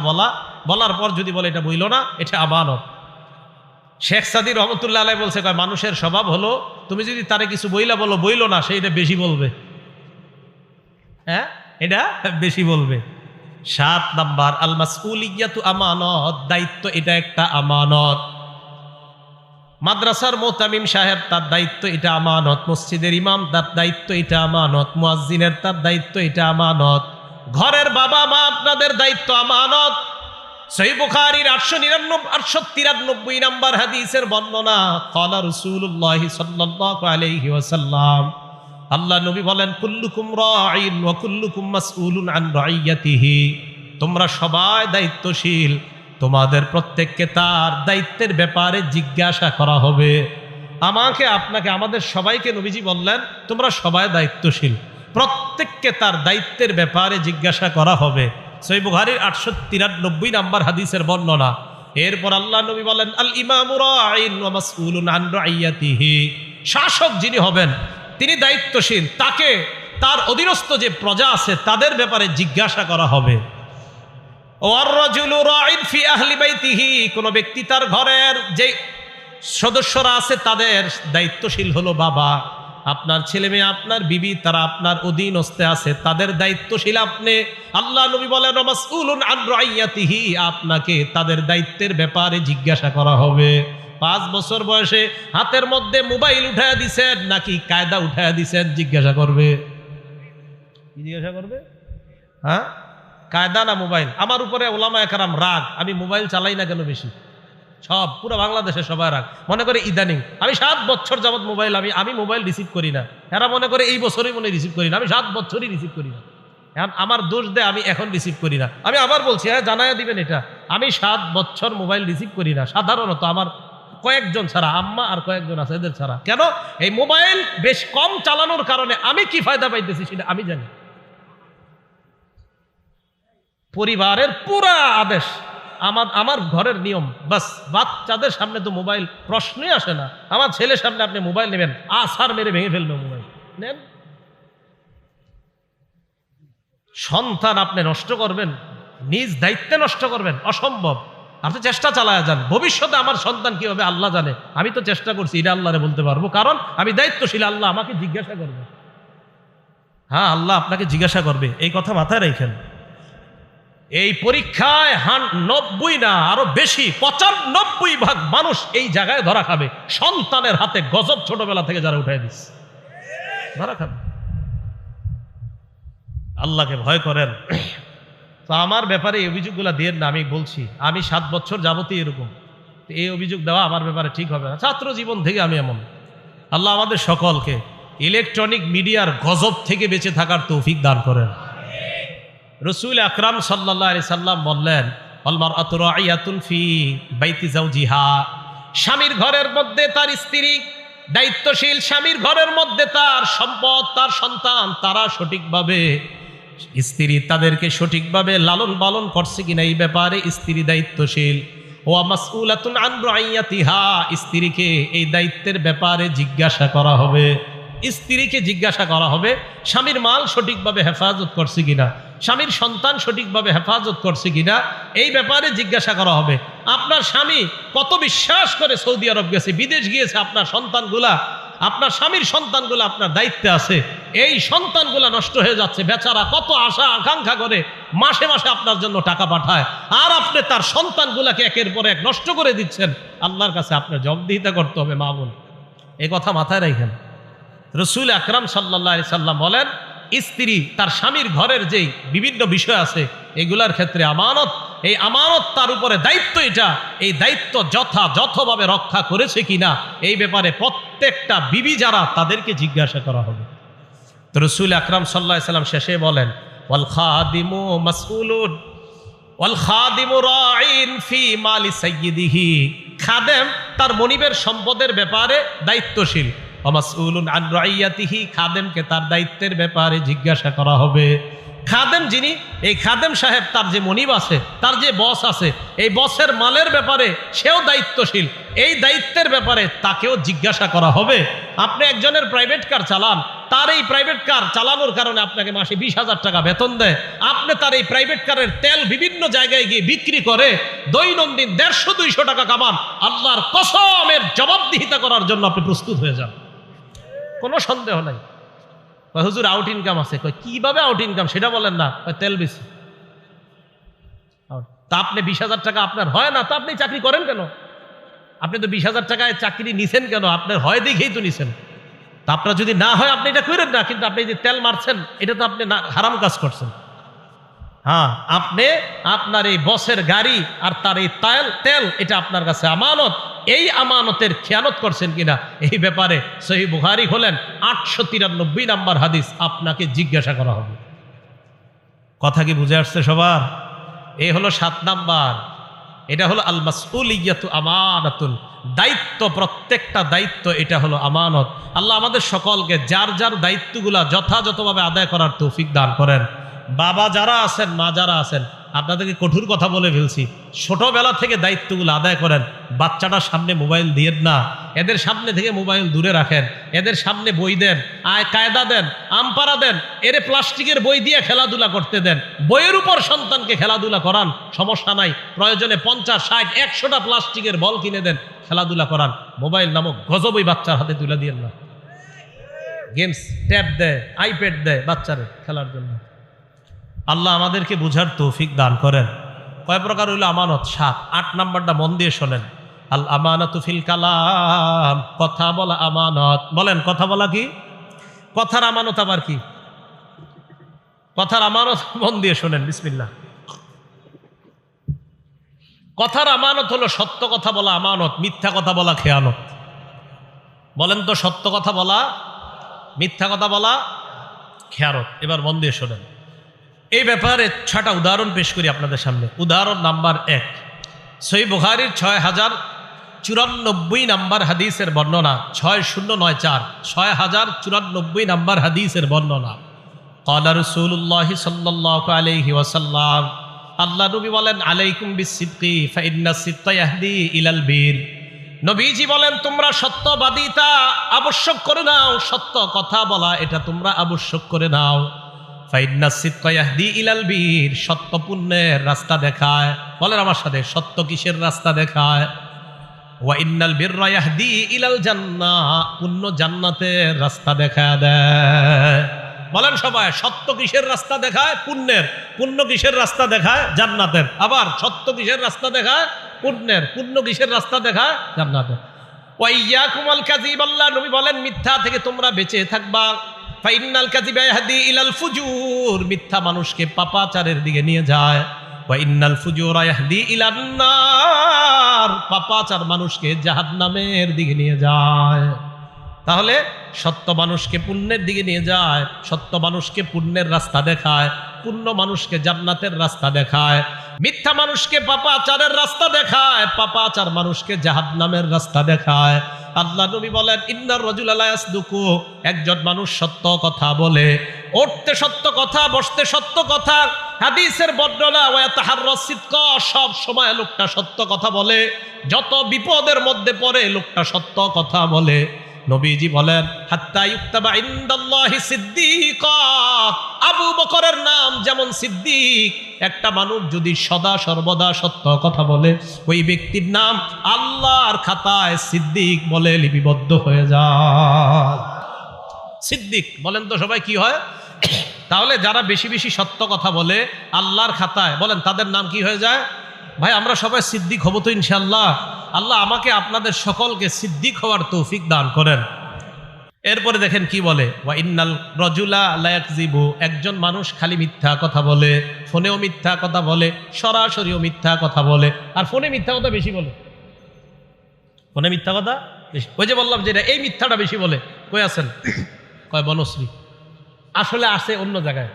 বলার পর যদি বলে এটা বইল না, এটা আমানত। শেখ সাদী রহমতুল্লাহ আলাইহি বলছে, কয় মানুষের স্বভাব হলো তুমি যদি তারে কিছু বইল না, সে এটা বেশি বলবে। হ্যাঁ, এটা বেশি বলবে। 7 নাম্বার, আল মাসউলিয়াতু আমানত, দায়িত্ব এটা একটা আমানত। মাদ্রাসার মুতামিম সাহেব তার দায়িত্ব এটা আমানত, মসজিদের ইমাম তার দায়িত্ব এটা আমানত, মুয়াজ্জিনের তার দায়িত্ব এটা আমানত, ঘরের বাবা মা আপনাদের দায়িত্ব আমানত। সহিহ বুখারীর 893 নাম্বার হাদিসের বর্ণনা, ক্বালা রাসূলুল্লাহ সাল্লাল্লাহু আলাইহি ওয়াসাল্লাম, আল্লাহ নবী বলেন, কুল্লুকুম রাঈন ওয়া কুল্লুকুম মাসউলুন আন রাইয়াতিহি, তোমরা সবাই দায়িত্বশীল, তোমাদের প্রত্যেককে তার দায়িত্বের ব্যাপারে জিজ্ঞাসা করা হবে। আমাকে, আপনাকে, আমাদের সবাইকে নবীজি বললেন তোমরা সবাই দায়িত্বশীল, প্রত্যেককে তার দায়িত্বের ব্যাপারে জিজ্ঞাসা করা হবে। সহিহ বুখারীর 893 নাম্বার হাদিসের বর্ণনা। এরপর আল্লাহ নবী বলেন, আল ইমামু রাঈন ওয়া মাসউলুন আন রাইয়াতিহি, শাসক যিনি হবেন তিনি দায়িত্বশীল, তাকে তার অধীনস্থ যে প্রজা আছে তাদের ব্যাপারে জিজ্ঞাসা করা হবে। ওয়ার রাজুলু রাঈন ফি আহলি বাইতিহি, কোন ব্যক্তি তার ঘরের যে সদস্যরা আছে তাদের দায়িত্বশীল হলো বাবা, আপনার ছেলে মেয়ে, আপনার বিবি, তারা আপনার অধীনস্থে আছে, তাদের দায়িত্বশীল আপনি। আল্লাহ নবী বলেন, মাসউলুন আন রাইয়াতিহি, আপনাকে তাদের দায়িত্বের ব্যাপারে জিজ্ঞাসা করা হবে। 5 বছর বয়সে হাতের মধ্যে মোবাইল উঠায়া দিছেন নাকি কায়দা উঠায়া দিছেন, জিজ্ঞাসা করবে। কি জিজ্ঞাসা করবে? হ্যাঁ, কায়দা না মোবাইল? আমার উপরে ওলামায়ে কেরাম রাগ, আমি মোবাইল চালাই না কেন বেশি। সব পুরো বাংলাদেশে সবাই রাগ, মনে করে ইদানিং আমি 7 বছর যাবত মোবাইল আমি মোবাইল রিসিভ করি না। এরা মনে করে এই বছরই মনে রিসিভ করি না, আমি 7 বছরই রিসিভ করি না। এখন আমার দোষ দেয় আমি এখন রিসিভ করি না। আমি আবার বলছি, হ্যাঁ জানাইয়া দিবেন এটা, আমি 7 বছর মোবাইল রিসিভ করি না, সাধারণত আমার কয়েকজন ছাড়া, আম্মা আর কয়েকজন আছে, এদের ছাড়া। কেন? এই মোবাইল বেশ কম চালানোর কারণে আমি কি ফায়দা পাইতেছি সেটা আমি জানি। পরিবারের পুরা আদেশ, আমার ঘরের নিয়ম, বাস বাচ্চাদের সামনে তো মোবাইল প্রশ্নই আসে না। আমার ছেলের সামনে আপনি মোবাইল নেবেন, আছাড় মেরে ভেঙে ফেলবে মোবাইল। নেন, সন্তান আপনি নষ্ট করবেন, নিজ দায়িত্বে নষ্ট করবেন, অসম্ভব। আপনি চেষ্টা চালায়া যান, ভবিষ্যতে আমার সন্তান কি হবে আল্লাহ জানে। আমি তো চেষ্টা করছি, এটা আল্লাহরে বলতে পারবো, কারণ আমি দায়িত্বশীল। আল্লাহ আমাকে জিজ্ঞাসা করবে, হ্যাঁ আল্লাহ আপনাকে জিজ্ঞাসা করবে, এই কথা মাথায় রাখেন। এই পরীক্ষায় 90 না আরো বেশি 95% মানুষ এই জায়গায় ধরা খাবে, সন্তানের হাতে গজব ছোটবেলা থেকে যারা উঠাই দিচ্ছে ধরা খাবে। আল্লাহকে ভয় করেন। তো আমার ব্যাপারে এই অভিযোগগুলো দিয়ে না, আমি বলছি আমি 7 বছর যাবতীয় এরকম, এই অভিযোগ দেওয়া আমার ব্যাপারে ঠিক হবে না। ছাত্র জীবন থেকে আমি এমন। আল্লাহ আমাদের সকলকে ইলেকট্রনিক মিডিয়ার গজব থেকে বেঁচে থাকার তৌফিক দান করেন। রাসূল আকরাম সাল্লাল্লাহু আলাইহি সাল্লাম বললেন, আল মারআতু রাইয়াতুন ফি বাইতি যাওজিহা, স্বামীর ঘরের মধ্যে তার স্ত্রী দায়িত্বশীল, স্বামীর ঘরের মধ্যে তার সম্পদ, তার সন্তান, তারা সঠিকভাবে, স্ত্রী তাদেরকে সঠিকভাবে লালন পালন করছে কিনা এই ব্যাপারে স্ত্রী দায়িত্বশীল। ওয়া মাসউলাতুন আন রাইয়াতিহা, স্ত্রীকে এই দায়িত্বের ব্যাপারে জিজ্ঞাসা করা হবে। স্ত্রীকে জিজ্ঞাসা করা হবে স্বামীর মাল সঠিকভাবে হেফাজত করছে কিনা, স্বামীর সন্তান সঠিকভাবে হেফাজত করছে কিনা, এই ব্যাপারে জিজ্ঞাসা করা হবে। আপনার স্বামী কত বিশ্বাস করে সৌদি আরব গেছে, বিদেশ গিয়েছে, আপনার সন্তানগুলা, আপনার স্বামীর সন্তানগুলো আপনার দায়িত্বে আছে, এই সন্তানগুলা নষ্ট হয়ে যাচ্ছে, বেচারা কত আশা আকাঙ্ক্ষা করে মাসে মাসে আপনার জন্য টাকা পাঠায়, আর আপনি তার সন্তানগুলাকে একের পর এক নষ্ট করে দিচ্ছেন। আল্লাহর কাছে আপনার জবাবদিহিতা করতে হবে। মা বোন, এই কথা মাথায় রাখেন। রসুল আকরাম সাল্লাল্লাহু আলাইহি সাল্লাম বলেন, স্ত্রী তার স্বামীর ঘরের যেই বিভিন্ন বিষয় আছে এগুলার ক্ষেত্রে আমানত, এই আমানত তার উপরে দায়িত্ব, এটা এই দায়িত্ব যথাযথভাবে রক্ষা করেছে কিনা এই ব্যাপারে প্রত্যেকটা বিবি যারা তাদেরকে জিজ্ঞাসা করা হবে। তো রসুল আকরাম সাল্লাল্লাহু আলাইহি সাল্লাম শেষে বলেন, ওয়াল খাদিমু মাসউলুন ওয়াল খাদিমু রাঈন ফি মালি সাইয়্যিদিহি, খাদেম তার মনিবের সম্পদের ব্যাপারে দায়িত্বশীল, ওয়া মাসউলুন আন রাইয়াতিহি, খাদেমকে তার দায়িত্বের ব্যাপারে জিজ্ঞাসা করা হবে। খাদেম যিনি, এই খাদেম সাহেব তার যে মনিব আছে, তার যে বস আছে, এই বসের মালের ব্যাপারে সেও দায়িত্বশীল, এই দায়িত্বের ব্যাপারে তাকেও জিজ্ঞাসা করা হবে। আপনি একজনের প্রাইভেট কার চালান, তার এই প্রাইভেট কার চালানোর কারণে আপনাকে মাসে 20,000 টাকা বেতন দেয়, আপনি তার এই প্রাইভেট কারের তেল বিভিন্ন জায়গায় গিয়ে বিক্রি করে দৈনন্দিন 150-200 টাকা কামান, আল্লাহর কসমের জবাবদিহিতা করার জন্য আপনি প্রস্তুত হয়ে যান, কোনো সন্দেহ নাই। হুজুর আউট ইনকাম আছে, কিভাবে আউট ইনকাম সেটা বলেন না, তেল বেশি। তা আপনি 20,000 টাকা আপনার হয় না, তা আপনি চাকরি করেন কেন? আপনি তো 20,000 টাকায় চাকরি নিছেন কেন? আপনার হয় দেখেই তো নিছেন। তা আপনার যদি না হয় আপনি এটা করেন না, কিন্তু আপনি যে তেল মারছেন এটা তো আপনি হারাম কাজ করছেন। হ্যাঁ, আপনি আপনার এই বসের গাড়ি আর তার এই তেল এটা আপনার কাছে আমানত, এই আমানতের খেয়ানত করছেন কিনা এই ব্যাপারে সহিহ বুখারী হলেন 893 নম্বর হাদিস, আপনাকে জিজ্ঞাসা করা হবে। কথা কি বুঝে আসছে সবার? এই হলো 7 নাম্বার, এটা হলো আল মাসউলিয়াতু আমানাতুন, দায়িত্ব, প্রত্যেকটা দায়িত্ব এটা হলো আমানত। আল্লাহ আমাদের সকলকে যার যার দায়িত্বগুলা যথাযথভাবে আদায় করার তৌফিক দান করেন। বাবা যারা আছেন, মা যারা আছেন, আপনাদেরকে কঠোর কথা বলে ফেলছি, ছোটবেলা থেকে দায়িত্বগুলো আদায় করেন। বাচ্চাটার সামনে মোবাইল দিয়েন না, এদের সামনে থেকে মোবাইল দূরে রাখেন, এদের সামনে বই দেন, কায়দা দেন, আমপারা দেন, এর প্লাস্টিকের বই দিয়ে খেলাধুলা করতে দেন, বইয়ের উপর সন্তানকে খেলাধুলা করান, সমস্যা নাই, প্রয়োজনে 50, 60, 100টা প্লাস্টিকের বল কিনে দেন, খেলাধুলা করান। মোবাইল নামক গজবই বাচ্চার হাতে তুলে দিয়েন না। গেমস, ট্যাব দেয়, আইপ্যাড দেয় বাচ্চারে খেলার জন্য। আল্লাহ আমাদেরকে বুঝার তৌফিক দান করেন। কয় প্রকার হইল আমানত? 7। 8 নাম্বারটা মন দিয়ে শোনেন, আল আমানাতু ফিল কালাম, কথা বলা আমানত। বলেন, কথা বলা কি? কথার আমানত আবার কি? কথার আমানত মন দিয়ে শোনেন, বিসমিল্লাহ। কথার আমানত হলো সত্য কথা বলা আমানত, মিথ্যা কথা বলা খেয়ানত। বলেন তো, সত্য কথা বলা, মিথ্যা কথা বলা খেয়ানত। এবার মন দিয়ে শোনেন, এই ব্যাপারে 6টা উদাহরণ পেশ করি আপনাদের সামনে। উদাহরণ নাম্বার 1, সহিহ বুখারীর 6094 নাম্বার হাদিসের বর্ণনা, 6094, 6094 নাম্বার হাদিসের বর্ণনা। ক্বালা রাসূলুল্লাহ সাল্লাল্লাহু আলাইহি ওয়াসাল্লাম, আল্লাহ নবী বলেন, আলাইকুম বিসসিদকি ফাইন্নাস সিদকা ইয়াহদি ইলাল বীর। নবীজি বলেন, তোমরা সত্যবাদিতা আবশ্যক করে নাও, সত্য কথা বলা এটা তোমরা আবশ্যক করে নাও। ফাইন্নাস সিদকা ইয়াহদি ইলাল বীর, সত্য পুণ্যের রাস্তা দেখায়। বলেন আমার সাথে, সত্য কিসের রাস্তা দেখায়? ওয়া ইন্নাল বিররা ইয়াহদি ইলাল জান্নাহ, পুণ্য জান্নাতের রাস্তা দেখায় দেয়। বলেন সবাই, সত্য কিসের রাস্তা দেখায়? পুণ্যের। পুণ্য কিসের রাস্তা দেখায়? জান্নাতের। আবার সত্য কিসের রাস্তা দেখায়? পুণ্যের। পুণ্য কিসের রাস্তা দেখায়? জান্নাতের। ওয়া ইয়াকুমুল কাযিব, আল্লাহ নবী বলেন, মিথ্যা থেকে তোমরা বেঁচে থাকবা। ফাইন্নাল কাযিবা ইয়াহদি ইলাল ফুজুর, মিথ্যা মানুষকে পাপাচারের দিকে নিয়ে যায়। ওয়া ইন্নাল ফুজুরা ইয়াহদি ইলান নার, পাপাচার মানুষকে জাহান্নামের দিকে নিয়ে যায়। তাহলে সত্য মানুষকে পুণ্যের দিকে নিয়ে যায়, সত্য মানুষকে পুণ্যের রাস্তা দেখায়, পুণ্য মানুষকে জান্নাতের রাস্তা দেখায়। মিথ্যা মানুষকে পাপাচারের রাস্তা দেখায়, পাপাচার মানুষকে জাহান্নামের রাস্তা দেখায়। আল্লাহ নবী বলেন, ইন্নার রাজুলা লা ইয়াসদুকু, একজন মানুষ সত্য কথা বলে, উঠতে সত্য কথা, বসতে সত্য কথা। হাদিসের বর্ণনা, ওয়া ইয়াতাহাররাস সিদকা, সব সময় লোকটা সত্য কথা বলে, যত বিপদের মধ্যে পড়ে লোকটা সত্য কথা বলে। নবীজি বলেন, হাত্তা ইউক্তাবা ইনদাল্লাহি সিদ্দিকা, আবু বকরের নাম যেমন সিদ্দিক। একটা মানুষ যদি সদা সর্বদা সত্য কথা বলে, ওই ব্যক্তির নাম আল্লাহর খাতায় সিদ্দিক বলে লিপিবদ্ধ হয়ে যায়। সিদ্দিক বলেন তো সবাই কি হয়? তাহলে যারা বেশি বেশি সত্য কথা বলে আল্লাহর খাতায়, বলেন তাদের নাম কি হয়ে যায়? ভাই আমরা সবাই সিদ্দিক হব তো ইনশাআল্লাহ। আল্লাহ আমাকে আপনাদের সকলকে সিদ্দিক হওয়ার তৌফিক দান করেন। এরপরে দেখেন কি বলে, ওয়া ইন্নাল রাজুলা লা ইয়াকযিবু, একজন মানুষ খালি মিথ্যা কথা বলে, ফোনেও মিথ্যা কথা বলে, সরাসরিও মিথ্যা কথা বলে। আর ফোনে মিথ্যা কথা বেশি বলে, ফোনে মিথ্যা কথা বেশি। ওই যে বললাম যে এই মিথ্যাটা বেশি বলে, কই আছেন? কয় বনশ্রী। আসলে আসে অন্য জায়গায়।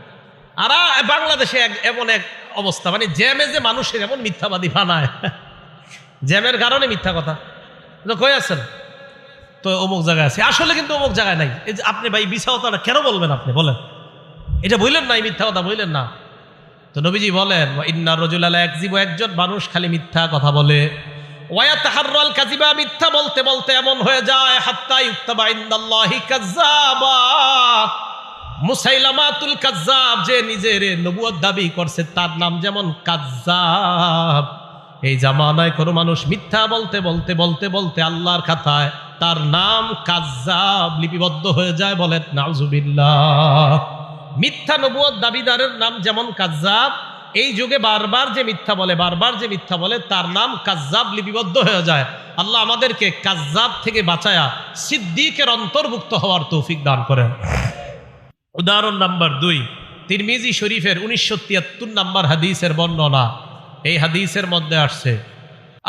আর বাংলাদেশে এমন এক অবস্থা, মানে জ্যামে যে মানুষের এমন মিথ্যাবাদী বানায়, জ্যামের কারণে মিথ্যা কথা। কই আছেন? তো অমুক জায়গায় আছে, আসলে কিন্তু অমুক জায়গায় নাই। এই যে আপনি ভাই মিথ্যা কথাটা কেন বলবেন? আপনি বলেন, এটা বললেন না, এই মিথ্যা কথা বললেন না। তো নবীজি বলেন, ইন্নার রাজুলা লা ইয়াকযিবু, একজন মানুষ খালি মিথ্যা কথা বলে, ওয়া ইয়াতাহাররাল কাযিবা, মিথ্যা বলতে বলতে এমন হয়ে যায়, হাত্তা ইউক্তাবা ইনদাল্লাহি কাযযাবা। মুসাইলামাতুল কাযযাব, যে নিজের নবুয়ত দাবি করছে, তার নাম যেমন কাযযাব। এই জামানায় কোনো মানুষ মিথ্যা বলতে বলতে বলতে বলতে আল্লাহর খাতায় তার নাম কাযযাব লিপিবদ্ধ হয়ে যায়। বলেন নাউযুবিল্লাহ। মিথ্যা নবুয়ত দাবিদারের নাম যেমন কাযযাব, এই যুগে বারবার যে মিথ্যা বলে, বারবার যে মিথ্যা বলে, তার নাম কাযযাব লিপিবদ্ধ হয়ে যায়। আল্লাহ আমাদেরকে কাযযাব থেকে বাঁচায়া সিদ্দিকের অন্তর্ভুক্ত হওয়ার তৌফিক দান করেন। উদাহরণ নাম্বার 2, তিরমিজি শরীফের 1973 নম্বর হাদিসের বর্ণনা। এই হাদিসের মধ্যে আসছে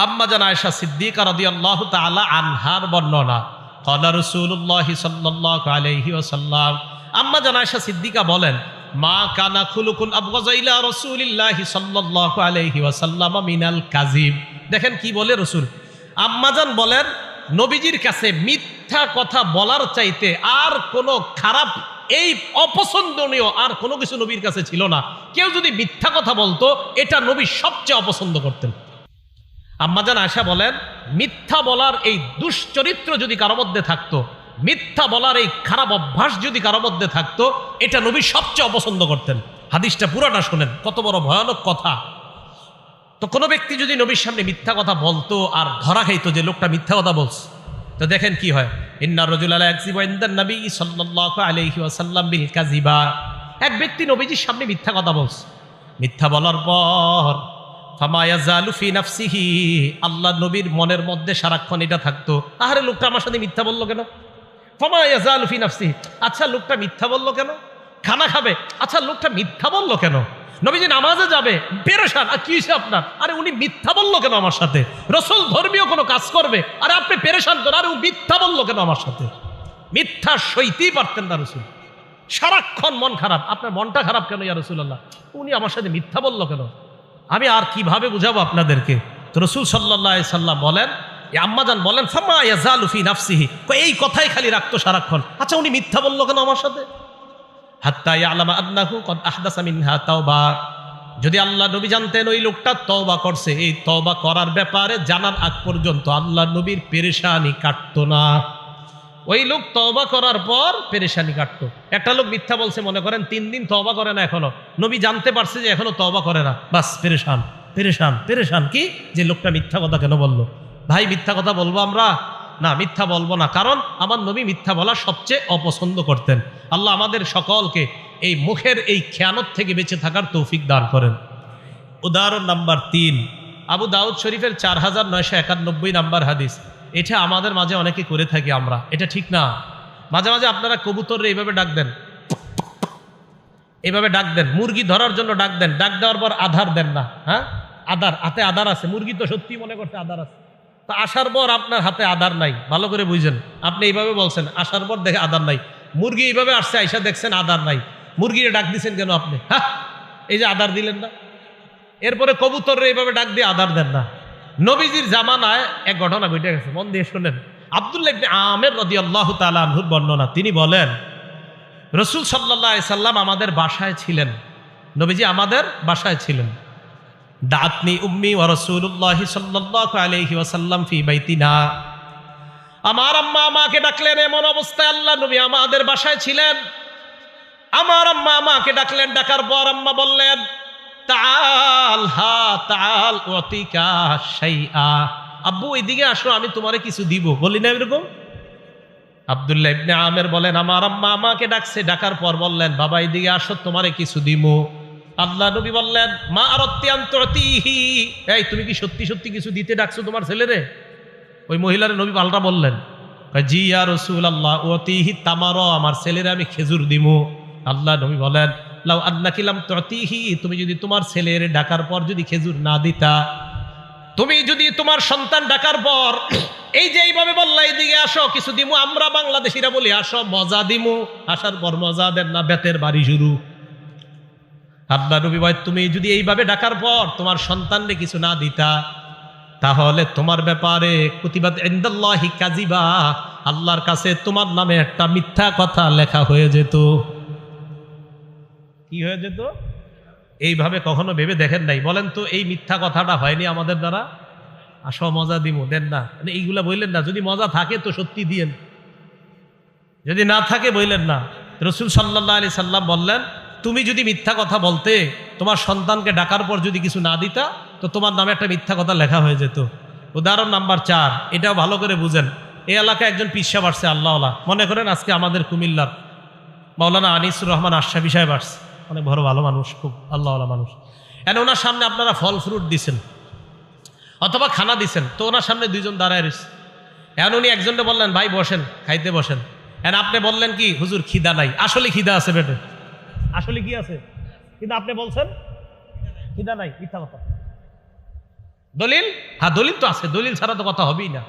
আম্মা জান আয়েশা সিদ্দিকা রাদিয়াল্লাহু তাআলা আনহার বর্ণনা। ক্বালা রাসূলুল্লাহি সাল্লাল্লাহু আলাইহি ওয়াসাল্লাম, আম্মা জান আয়েশা সিদ্দিকা বলেন, মা কানা খুলুকুন আবগাযা ইলা রাসূলিল্লাহি সাল্লাল্লাহু আলাইহি ওয়াসাল্লাম মিনাল কাযিব। দেখেন কি বলে রাসূল। আম্মা জান বলেন, নবীজির কাছে মিথ্যা কথা বলার চাইতে আর কোনো খারাপ, এই অপছন্দনীয় আর কোনো কিছু নবীর কাছে ছিল না। কেউ যদি মিথ্যা কথা বলতো, এটা নবী সবচেয়ে অপছন্দ করতেন। আম্মাজান আয়েশা বলেন, মিথ্যা বলার এই দুশ্চরিত্র যদি কারো মধ্যে থাকতো, মিথ্যা বলার এই খারাপ অভ্যাস যদি কারো মধ্যে থাকতো, এটা নবী সবচেয়ে অপছন্দ করতেন। হাদিসটা পুরাটা শোনেন, কত বড় ভয়ানক কথা। তো কোনো ব্যক্তি যদি নবীর সামনে মিথ্যা কথা বলতো আর ধরা খাইতো যে লোকটা মিথ্যা কথা বলছে, তো দেখেন কি হয়। ইন্নার রাজুলা লা ইয়াকযিবু ইনদান নবী সাল্লাল্লাহু আলাইহি ওয়াসাল্লাম বিল কাযিবা, এক ব্যক্তি নবীজির সামনে মিথ্যা কথা বলছে। মিথ্যা বলার পর ফামা ইয়াজালু ফি নাফসিহি, আল্লাহ নবীর মনের মধ্যে সারাক্ষণ এটা থাকতো, আরে লোকটা আমার সাথে মিথ্যা বললো কেন? ফামা ইয়াজালু ফি নাফসিহি, আচ্ছা লোকটা মিথ্যা বললো কেন? খানা খাবে, আচ্ছা লোকটা মিথ্যা বললো কেন? নবীজি নামাজে যাবে, পেরেশান, আর কি হয়েছে আপনার? আরে উনি মিথ্যা বললো কেন আমার সাথে? রাসূল ধর্মীয় কোনো কাজ করবে, আরে আপনি পেরেশান কেন? আরে ও মিথ্যা বললো কেন আমার সাথে? মিথ্যা সইতেই পারতেন না রাসূল। সারাক্ষণ মন খারাপ। আপনার মনটা খারাপ কেন ইয়া রাসূলুল্লাহ? উনি আমার সাথে মিথ্যা বললো কেন? আমি আর কিভাবে বুঝাবো আপনাদেরকে? তো রাসূল সাল্লাল্লাহু আলাইহি সাল্লাম বলেন, আম্মাজান বলেন, ফামা ইয়াজালু ফি নাফসিহি, এই কথাই খালি রাখতো সারাক্ষণ, আচ্ছা উনি মিথ্যা বললো কেন আমার সাথে? হাত্তা ইয়ালামা আন্নাহু কদ আহদাসা মিনহা তাওবা, যদি আল্লাহ নবী জানতেন ওই লোকটা তওবা করছে, এই তওবা করার ব্যাপারে জানার আগ পর্যন্ত আল্লাহ নবীর পেরেশানি কাটতো না। ওই লোক তওবা করার পর পেরেশানি কাটতো। একটা লোক মিথ্যা বলছে, মনে করেন 3 দিন তওবা করে না, এখনো নবী জানতে পারছে যে এখনো তওবা করে না, বাস পেরেশান পেরেশান পেরেশান। কি যে লোকটা মিথ্যা কথা কেন বললো? ভাই মিথ্যা কথা বলবো আমরা? না, মিথ্যা বলবো না, কারণ আমার নবী মিথ্যা বলা সবচেয়ে অপছন্দ করতেন। আল্লাহ আমাদের সকলকে এই মুখের এই খেয়ানত থেকে বেঁচে থাকার তৌফিক দান করেন। উদাহরণ নাম্বার 3, আবু দাউদ শরীফের 4991 নাম্বার হাদিস। এটা আমাদের মাঝে অনেকে করে থাকি আমরা, এটা ঠিক না। মাঝে মাঝে আপনারা কবুতররে এইভাবে ডাক দেন, এইভাবে ডাক দেন, মুরগি ধরার জন্য ডাক দেন, ডাক দেওয়ার পর আধার দেন না। হ্যাঁ, আধার, হাতে আধার আছে, মুরগি তো সত্যি মনে করছে আধার আছে, তো আসার পর আপনার হাতে আধার নাই, ভালো করে বুঝেন। আপনি এইভাবে বলছেন, আসার পর দেখে আধার নাই। মুরগি এইভাবে আসছে, আইসা দেখছেন আধার নাই, মুরগিরে ডাক দিচ্ছেন কেন আপনি? হ্যাঁ, এই যে আধার দিলেন না। এরপরে কবুতররে এইভাবে ডাক দিয়ে আধার দেন না। নবীজির জামানায় এক ঘটনা ঘটে গেছে, মন দিয়ে শোনেন। আব্দুল্লাহ ইবনে আমের রাদিয়াল্লাহু তাআলা আনহুর বর্ণনা। তিনি বলেন, রাসূল সাল্লাল্লাহু আলাইহি সাল্লাম আমাদের বাসায় ছিলেন, নবীজি আমাদের বাসায় ছিলেন। দাতনি উম্মি ওয়া রাসূলুল্লাহি সাল্লাল্লাহু আলাইহি ওয়াসাল্লাম ফি বাইতিনা, আমার আম্মা আমাকে ডাকলেন। এমন অবস্থায় আল্লাহ নবী আমাদের বাসায় ছিলেন। আমার আম্মা আমাকে ডাকলেন, ডাকার পর আম্মা বললেন, তাআল হা তাআল উতিকা শাইআ, আব্বু এদিকে আসো, আমি তোমারে কিছু দিব। বলি না এরকম? আব্দুল্লাহ ইবনে আমের বলেন, আমার আম্মা আমাকে ডাকছে, ডাকার পর বললেন, বাবা এদিকে আসো, তোমারে কিছু দিব। আল্লাহ নবী বললেন, মা আরাদতি আন তুতিহি, এই তুমি কি সত্যি সত্যি কিছু দিতে ডাকছো তোমার ছেলেরে? ওই মহিলার নবী পাল্টা বললেন, জি ইয়া রাসূলুল্লাহ ওয়াতিহি তামারা, আমার ছেলেরা আমি খেজুর দিমু। আল্লাহ নবী বলেন লাউ আন্নাকি লাম তুতিহি, তুমি যদি তোমার ছেলের ডাকার পর যদি খেজুর না দিতা, তুমি যদি তোমার সন্তান ডাকার পর এই যে এইভাবে বললা এইদিকে আসো কিছু দিমু, আমরা বাংলাদেশিরা বলি আসো মজা দিমু, আসার পর মজা দেন না, বেতের বাড়ি শুরু। আল্লাহ নবী বলেন তুমি যদি এইভাবে ডাকার পর তোমার সন্তানকে কিছু না দিতা, তাহলে তোমার ব্যাপারে কুতিবাত ইনদাল্লাহি কাযিবা, আল্লাহর কাছে তোমার নামে একটা মিথ্যা কথা লেখা হয়ে যেত। কি হয়ে যেত? এইভাবে কখনো ভেবে দেখেন নাই? বলেন তো এই মিথ্যা কথাটা হয়নি আমাদের দ্বারা? আসো মজা দিমু, দেন না, মানে এইগুলা বললেন না। যদি মজা থাকে তো সত্যি দিয়েন, যদি না থাকে বললেন না। রাসূল সাল্লাল্লাহু আলাইহি সাল্লাম বললেন তুমি যদি মিথ্যা কথা বলতে, তোমার সন্তানকে ডাকার পর যদি কিছু না দিতা, তো তোমার নামে একটা মিথ্যা কথা লেখা হয়ে যেত। উদাহরণ নাম্বার 4, এটাও ভালো করে বুঝেন। এই এলাকায় একজন পীর সাহেব আসছে, আল্লাহওয়ালা, মনে করেন আজকে আমাদের কুমিল্লার মাওলানা আনিসুর রহমান আশরাফি সাহেব আসছে, অনেক বড় ভালো মানুষ, খুব আল্লাহওয়ালা মানুষ। ওনার সামনে আপনারা ফল ফ্রুট দিছেন অথবা খানা দিছেন, তো ওনার সামনে দুইজন দাঁড়ায় রয়েছে। উনি একজনকে বললেন ভাই বসেন, খাইতে বসেন। আপনি বললেন কি হুজুর খিদা নাই। আসলে খিদা আছে পেটে, আসলে কি আছে, কিন্তু আপনি বলছেন খিদা নাই, মিথ্যা কথা। দলিল? হ্যাঁ দলিল তো আছে, দলিল ছাড়া তো কথা হবেই না।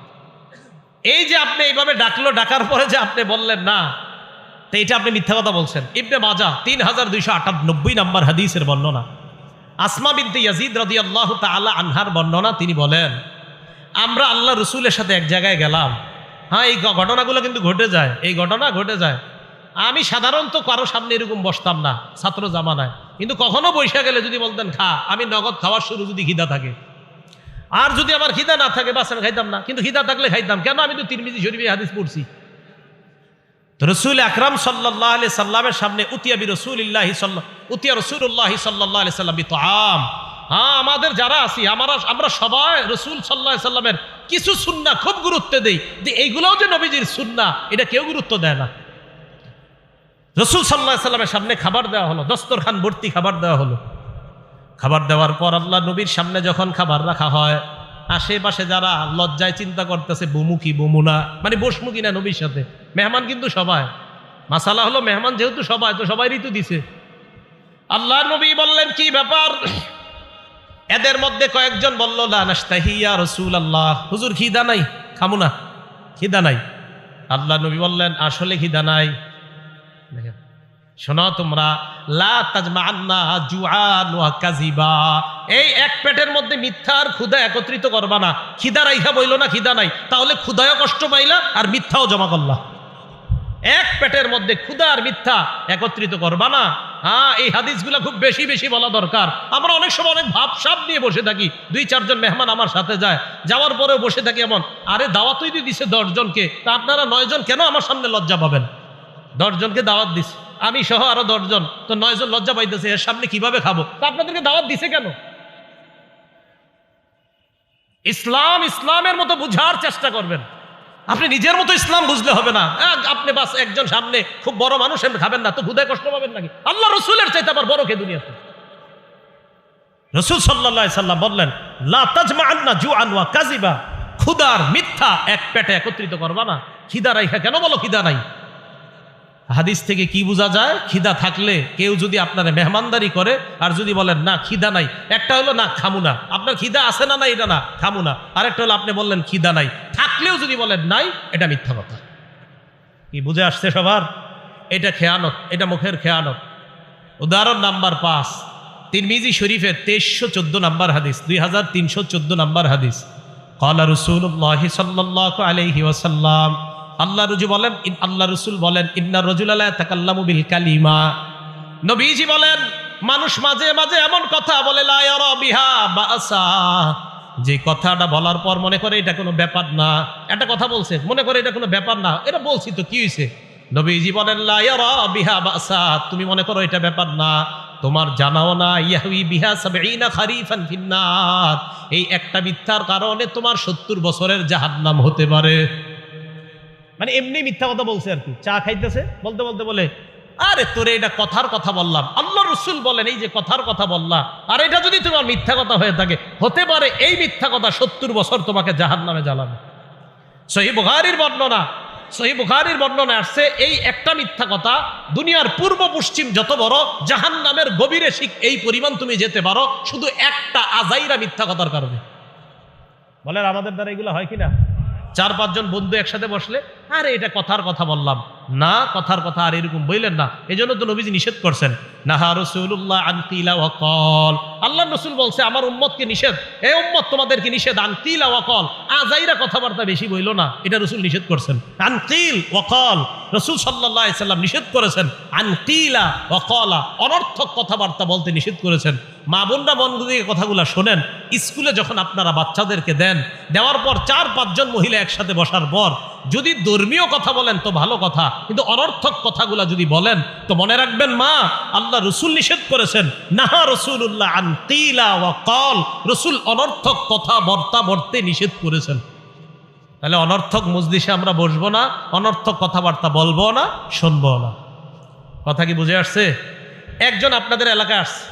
এই যে আপনি এইভাবে ডাকলো, ডাকার পরে যে আপনি বললেন না, তো এটা আপনি মিথ্যা কথা বলছেন। ইবনে মাজাহ 3298 নম্বর হাদিসের বর্ণনা, আসমা বিনতে ইয়াজিদ রাদিয়াল্লাহু তাআলা আনহার বর্ণনা। তিনি বলেন আমরা আল্লাহ রসুলের সাথে এক জায়গায় গেলাম। হ্যাঁ এই ঘটনাগুলো কিন্তু ঘটে যায়, এই ঘটনা ঘটে যায়। আমি সাধারণত কারো সামনে এরকম বসতাম না ছাত্র জামানায়, কিন্তু কখনো বৈশা গেলে যদি বলতেন খা, আমি নগদ খাওয়ার শুরু যদি খিদা থাকে। আর যদি আমার খিদা না থাকে বাস আমি খাইতাম না, কিন্তু খিদা থাকলে খাইতাম। কেন? আমি তো তিরমিজি শরীফে হাদিস পড়ছি। তো রসুল আকরাম সাল্লাল্লাহু আলাইহি সাল্লামের সামনে উতিয়া রাসূলুল্লাহি সাল্লাল্লাহু আলাইহি সাল্লাম বিতআম। হ্যাঁ আমাদের যারা আছি আমরা সবাই রসুল সাল্লাল্লাহু আলাইহি সাল্লামের কিছু সুন্নাহ খুব গুরুত্ব দেই, যে এইগুলোও যে নবীজির সুন্নাহ এটা কেউ গুরুত্ব দেয় না। রসুল সাল্লাল্লাহু আলাইহি সাল্লামের সামনে খাবার দেওয়া হলো, দস্তরখান ভর্তি খাবার দেওয়া হলো। খাবার দেওয়ার পর আল্লাহ নবীর সামনে যখন খাবার রাখা হয়, আশেপাশে যারা লজ্জায় চিন্তা করতেছে বমু কি বমু না, মানে বসমু কিনা নবীর সাথে। মেহমান কিন্তু সবাই, মাসালা হলো মেহমান যেহেতু সবাই, তো সবাইরই তো দিছে। আল্লাহ নবী বললেন কি ব্যাপার? এদের মধ্যে কয়েকজন বলল লা নাশতাহি ইয়া রাসূলুল্লাহ, হুজুর খিদা নাই, খামু না, খিদা নাই। আল্লাহ নবী বললেন আসলে খিদা নাই। দেখেন শোনো তোমরা, লা তাজমাআন্না জুআন ওয়া কাযিবা, এই এক পেটের মধ্যে মিথ্যা আর ক্ষুধা একত্রিত করবা না। খিদা রাইখা বইল না খিদা নাই, তাহলে ক্ষুধায়ও কষ্ট পাইলা আর মিথ্যাও জমা করলা। এক পেটের মধ্যে ক্ষুধা আর মিথ্যা একত্রিত করবা না। হ্যাঁ এই হাদিসগুলো খুব বেশি বেশি বলা দরকার। আমরা অনেক সময় অনেক ভাবসাব নিয়ে বসে থাকি। 2-4 জন মেহমান আমার সাথে যায়, যাওয়ার পরেও বসে থাকি এমন, আরে দাওয়াতই দিয়ে দিছে 10 জনকে, তা আপনারা 9 জন কেন আমার সামনে লজ্জা পাবেন? 10 জনকে দাওয়াত দিছে, আমি সহ আরো 10 জন, তো 9 জন লজ্জা পাইতেছে, এর সামনে কিভাবে খাবো? তা আপনাদেরকে দাওয়াত দিছে কেন? ইসলামের মতো বুঝার চেষ্টা করবেন। আপনি নিজের মতো ইসলাম বুঝলে হবে না। আপনি বাস একজন সামনে খুব বড় মানুষ খাবেন না, তো ক্ষুধায় কষ্ট পাবেন নাকি? আল্লাহ রসুলের চাইতে আবার বড় কে দুনিয়াতে? রসুল সাল্লাল্লাহু আলাইহি সাল্লাম বললেন লা তাজমাআন্না জুআন ওয়া কাযিবা, ক্ষুধার মিথ্যা এক পেটে একত্রিত করবা না। খিদা রাইখা কেন বলো খিদা নাই? হাদিস থেকে কি বোঝা যায়? খিদা থাকলে কেউ যদি আপনার মেহমানদারি করে আর যদি বলেন না খিদা নাই, একটা হলো না খামু না, আপনার খিদা আছে না, এটা না খামু না। আরেকটা হলো আপনি বললেন খিদা নাই, থাকলেও যদি বলেন নাই, এটা মিথ্যা কথা। কি বুঝে আসছে সবার? এটা খেয়ানত, এটা মুখের খেয়ানত। উদাহরণ নাম্বার 5, তিরমিজি শরীফের 2314 নম্বর হাদিস, 2314 নম্বর হাদিস। ক্বালা রাসূলুল্লাহি সাল্লাল্লাহু আলাইহি ওয়াসাল্লাম, আল্লাহ রসুল বলেন ইন্না রাজুলা লা ইয়াতাকাল্লামু বিল কালিমা, নবীজি বলেন মানুষ মাঝে মাঝে এমন কথা বলে লা ইয়ারা বিহা বাসা, যে কথাটা বলার পর মনে করে এটা কোনো ব্যাপার না। একটা কথা বলছে মনে করে এটা কোনো ব্যাপার না, এটা বলছি তো কি হয়েছে? নবীজি বলেন লা ইয়ারা বিহা বাসা, তুমি মনে করো এটা ব্যাপার না, তোমার জানাও না ইয়াহউই বিহা 70 খারিফান ফিন্নার, এই একটা মিথ্যার কারণে তোমার 70 বছরের জাহান্নাম হতে পারে। মানে এমনি মিথ্যা কথা বলছে আর কি। চা খাইতেছে, বলতে বলতে বলে আরে তোরে এটা কথার কথা বললাম, আল্লাহ রসুল বলেন এই যে কথার কথা বললাম, আর এটা যদি তোমার মিথ্যা কথা হয়ে থাকে, হতে পারে এই মিথ্যা কথা 70 বছর তোমাকে জাহান্নামে জ্বালাবে। সহিহ বুখারীর বর্ণনা, সহিহ বুখারীর বর্ণনায় আসছে এই একটা মিথ্যা কথা দুনিয়ার পূর্ব পশ্চিম যত বড় জাহান্নামের গভীরে শিখ এই পরিমাণ তুমি যেতে পারো শুধু একটা আজাইরা মিথ্যা কথার কারণে। বলেন আমাদের দ্বারা এগুলো হয় কিনা? 4-5 জন বন্ধু একসাথে বসলে আরে এটা কথার কথা বললাম না, কথার কথা আর এরকম বললেন না। এই জন্য তো নবীজি নিষেধ করছেন, নাহা রাসূলুল্লাহ আন কিলা ওয়া ক্বাল। আল্লাহ রাসূল বলছে আমার উম্মতকে নিষেধ, এই উম্মত তোমাদেরকে নিষেধ, আন কিলা ওয়া ক্বাল, আজাইরা কথাবার্তা বেশি বইলো না, এটা রাসূল নিষেধ করছেন। আন কিল ওয়া ক্বাল, রাসূল সাল্লাল্লাহু আলাইহি সাল্লাম নিষেধ করেছেন। আন কিলা ওয়া ক্বালা, অনর্থক কথাবার্তা বলতে নিষেধ করেছেন। মা বোনরা মন দিয়ে কথাগুলো শোনেন। স্কুলে যখন আপনারা বাচ্চাদেরকে দেন, দেওয়ার পর 4-5 জন মহিলা একসাথে বসার পর যদি ধর্মীয় কথা বলেন তো ভালো কথা, কিন্তু অনর্থক কথাগুলা যদি বলেন তো মনে রাখবেন মা, আল্লাহ রসুল নিষেধ করেছেন, নাহা রাসূলুল্লাহ আন কিলা ওয়া ক্বাল, রসুল অনর্থক কথা বর্তে নিষেধ করেছেন। তাহলে অনর্থক মজলিসে আমরা বসবো না, অনর্থক কথাবার্তা বলবো না, শুনবো না। কথা কি বুঝে আসছে? একজন আপনাদের এলাকায় আসছে,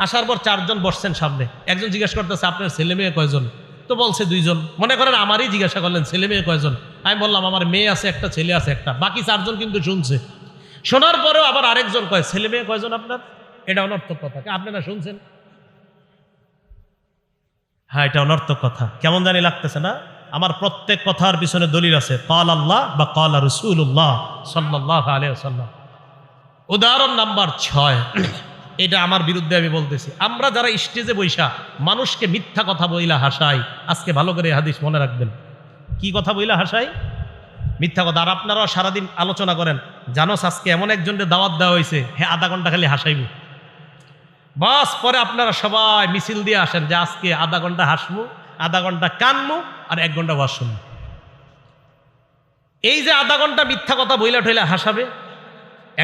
আসার পর 4 জন বসছেন সামনে। একজন জিজ্ঞাসা করতেছে আপনার ছেলে মেয়ে কয়জন? তো বলছে 2 জন। মনে করেন আমারই জিজ্ঞাসা করলেন ছেলে মেয়ে কয়জন? আমি বললাম আমার মেয়ে আছে একটা, ছেলে আছে একটা। বাকি 4 জন কিন্তু শুনছে। শোনার পরেও আবার আরেকজন কয় ছেলে মেয়ে কয়জন আপনার? এটা অনর্থক কথা। আপনারা শুনছেন? হ্যাঁ, এটা অনর্থক কথা। কেমন জানি লাগতেছে না? আমার প্রত্যেক কথার পিছনে দলিল আছে, কাল আল্লাহ বা কাল রাসূলুল্লাহ সাল্লাল্লাহু আলাইহি ওয়াসাল্লাম। উদাহরণ নাম্বার 6, এটা আমার বিরুদ্ধে আমি বলতেছি। আমরা যারা স্টেজে বৈশা মানুষকে মিথ্যা কথা বইলা হাসাই, আজকে ভালো করে হাদিস মনে রাখবেন। কি কথা বইলা হাসাই? মিথ্যা কথা। আর আপনারাও সারাদিন আলোচনা করেন, জানোস আজকে এমন একজনকে দাওয়াত দেওয়া হয়েছে, হ্যাঁ আধা ঘন্টা খালি হাসাইব। বাস পরে আপনারা সবাই মিছিল দিয়ে আসেন যে আজকে আধা ঘন্টা হাসবো, আধা ঘন্টা কানমু, আর 1 ঘন্টা ওয়াজ শুনবো। এই যে আধা ঘন্টা মিথ্যা কথা বইলা ঠইলা হাসাবে।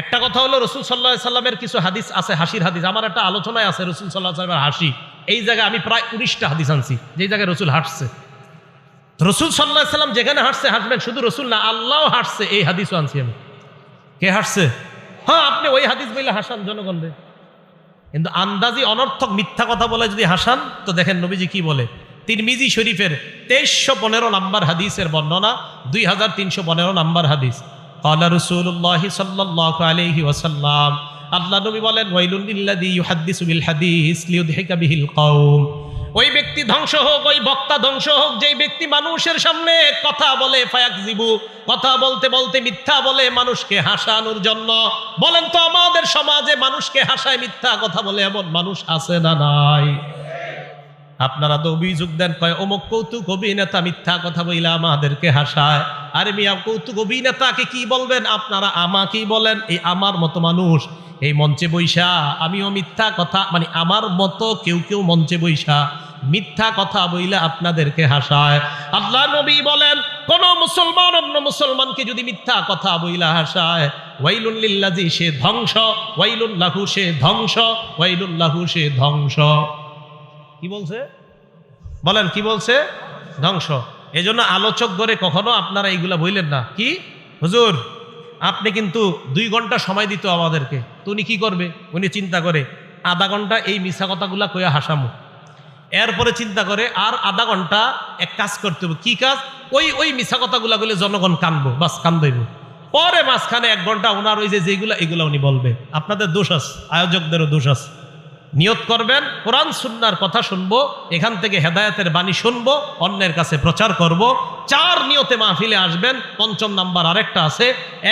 একটা কথা হলো রসুল সাল্লাল্লাহু আলাইহি সাল্লামের কিছু হাদিস আছে, হাসির হাদিস। আমার একটা আলোচনায় আছে রসুল সাল্লাল্লাহু আলাইহি সাল্লামের হাসি। এই জায়গায় আমি প্রায় 19টা হাদিস আনছি যেই জায়গায় রসুল হাসছে। রসুল সাল্লাল্লাহু আলাইহি সাল্লাম যেখানে হাসছে হাসবেন, শুধু রসুল না আল্লাহ হাসছে, এই হাদিসও আনছি আমি। কে হাসছে? হ্যাঁ, আপনি ওই হাদিস বইলে হাসান জনগণরে, কিন্তু আন্দাজি অনর্থক মিথ্যা কথা বলে যদি হাসান তো দেখেন নবীজি কি বলে। তিরমিজি শরীফের 2315 নম্বর হাদিসের বর্ণনা, 2315 নম্বর হাদিস। ক্বালা রাসূলুল্লাহ সাল্লাল্লাহু আলাইহি ওয়াসাল্লাম, আল্লাহ নবী বলেন, ওয়াইলুল লিল্লাযী ইউহাদ্দিসু বিল হাদিস লিইউদহিকা বিহিল কওম। ওই ব্যক্তি ধ্বংস হোক, ওই বক্তা ধ্বংস হোক, যেই ব্যক্তি মানুষের সামনে কথা বলে, ফায়াকযিবু, কথা বলতে বলতে মিথ্যা বলে মানুষকে হাসানোর জন্য। বলেন তো আমাদের সমাজে মানুষকে হাসায় মিথ্যা কথা বলে এমন মানুষ আছে না নাই? আপনারা তো অভিযোগ দেন, কয় অমুক কৌতুক অভিনেতা মিথ্যা কথা বইলা আমাদেরকে হাসায়। আরে মিয়া, কৌতুক অভিনেতাকে কি বলবেন আপনারা? আমাকেই বলেন। এই আমার মতো মানুষ এই মঞ্চে বৈশা আমিও মিথ্যা কথা, মানে আমার মতো কেউ মঞ্চে বৈশা মিথ্যা কথা বইলে আপনাদেরকে হাসায়। আল্লাহ নবী বলেন, কোন মুসলমান অন্য মুসলমানকে যদি মিথ্যা কথা বইলা হাসায়, ওয়াইলুল লিল্লাযী, সে ধ্বংস, ওয়াইলুল লাহু, সে ধ্বংস, ওয়াইলুল লাহু, সে ধ্বংস। কি বলছে? বলেন কি বলছে? ধ্বংস। এজন্য আলোচক গড়ে কখনো আপনারা এইগুলা বইলেন না। কি হুজুর আপনি কিন্তু 2 ঘন্টা সময় দিত আমাদেরকে, তো উনি কি করবে? উনি চিন্তা করে আধা ঘন্টা এই মিছা কথাগুলা কইয়া হাসামু, এরপরে চিন্তা করে আর আধা ঘন্টা এক কাজ করতে হবে। কি কাজ? ওই মিছা কথাগুলা বলে জনগণ কানবো, বাস কান্দইব। পরে মাঝখানে 1 ঘন্টা ওনার ওই যেগুলা এগুলা উনি বলবে। আপনাদের দোষ আছে, আয়োজকদেরও দোষ আছে। নিয়ত করবেন কোরআন সুন্নাহর কথা শুনবো, এখান থেকে হেদায়েতের বাণী শুনবো, অন্যের কাছে প্রচার করব। 4 নিয়তে মাহফিলে আসবেন। 5ম নাম্বার আরেকটা আছে।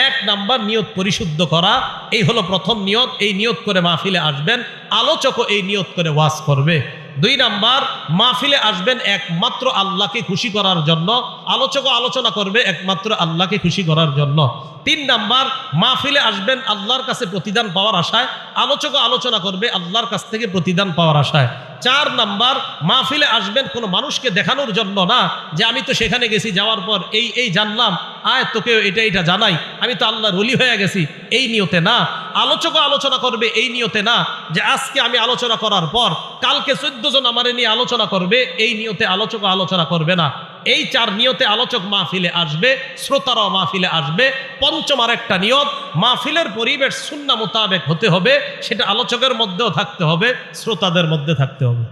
1 নাম্বার নিয়ত পরিশুদ্ধ করা, এই হলো প্রথম নিয়ত। এই নিয়ত করে মাহফিলে আসবেন, আলোচকও এই নিয়ত করে ওয়াজ করবে। 2 নাম্বার, মাহফিলে আসবেন একমাত্র আল্লাহকে খুশি করার জন্য, আলোচকও আলোচনা করবে একমাত্র আল্লাহকে খুশি করার জন্য। 3 নাম্বার, মাহফিলে আসবেন আল্লাহর কাছে প্রতিদান পাওয়ার আশায়, আলোচকও আলোচনা করবে আল্লাহর কাছ থেকে প্রতিদান পাওয়ার আশায়। 4 নাম্বার, মাহফিলে আসবেন কোনো মানুষকে দেখানোর জন্য না, যে আমি তো সেখানে গেছি, যাওয়ার পর এই জানলাম, আয় তোকে এটা জানাই, আমি তো আল্লাহর ওলি হয়ে গেছি, এই নিয়তে না। আলোচকও আলোচনা করবে এই নিয়তে না, যে আজকে আমি আলোচনা করার পর কালকে 14 জন আমারে নিয়ে আলোচনা করবে, এই নিয়তে আলোচকও আলোচনা করবে না। এই 4 নিয়তে আলোচক মাহফিলে আসবে, শ্রোতারাও মাহফিলে আসবে। 5ম আরেকটা নিয়ত, মাহফিলের পরিবেশ সুন্নাহ মোতাবেক হতে হবে, সেটা আলোচকের মধ্যেও থাকতে হবে, শ্রোতাদের মধ্যে থাকতে হবে।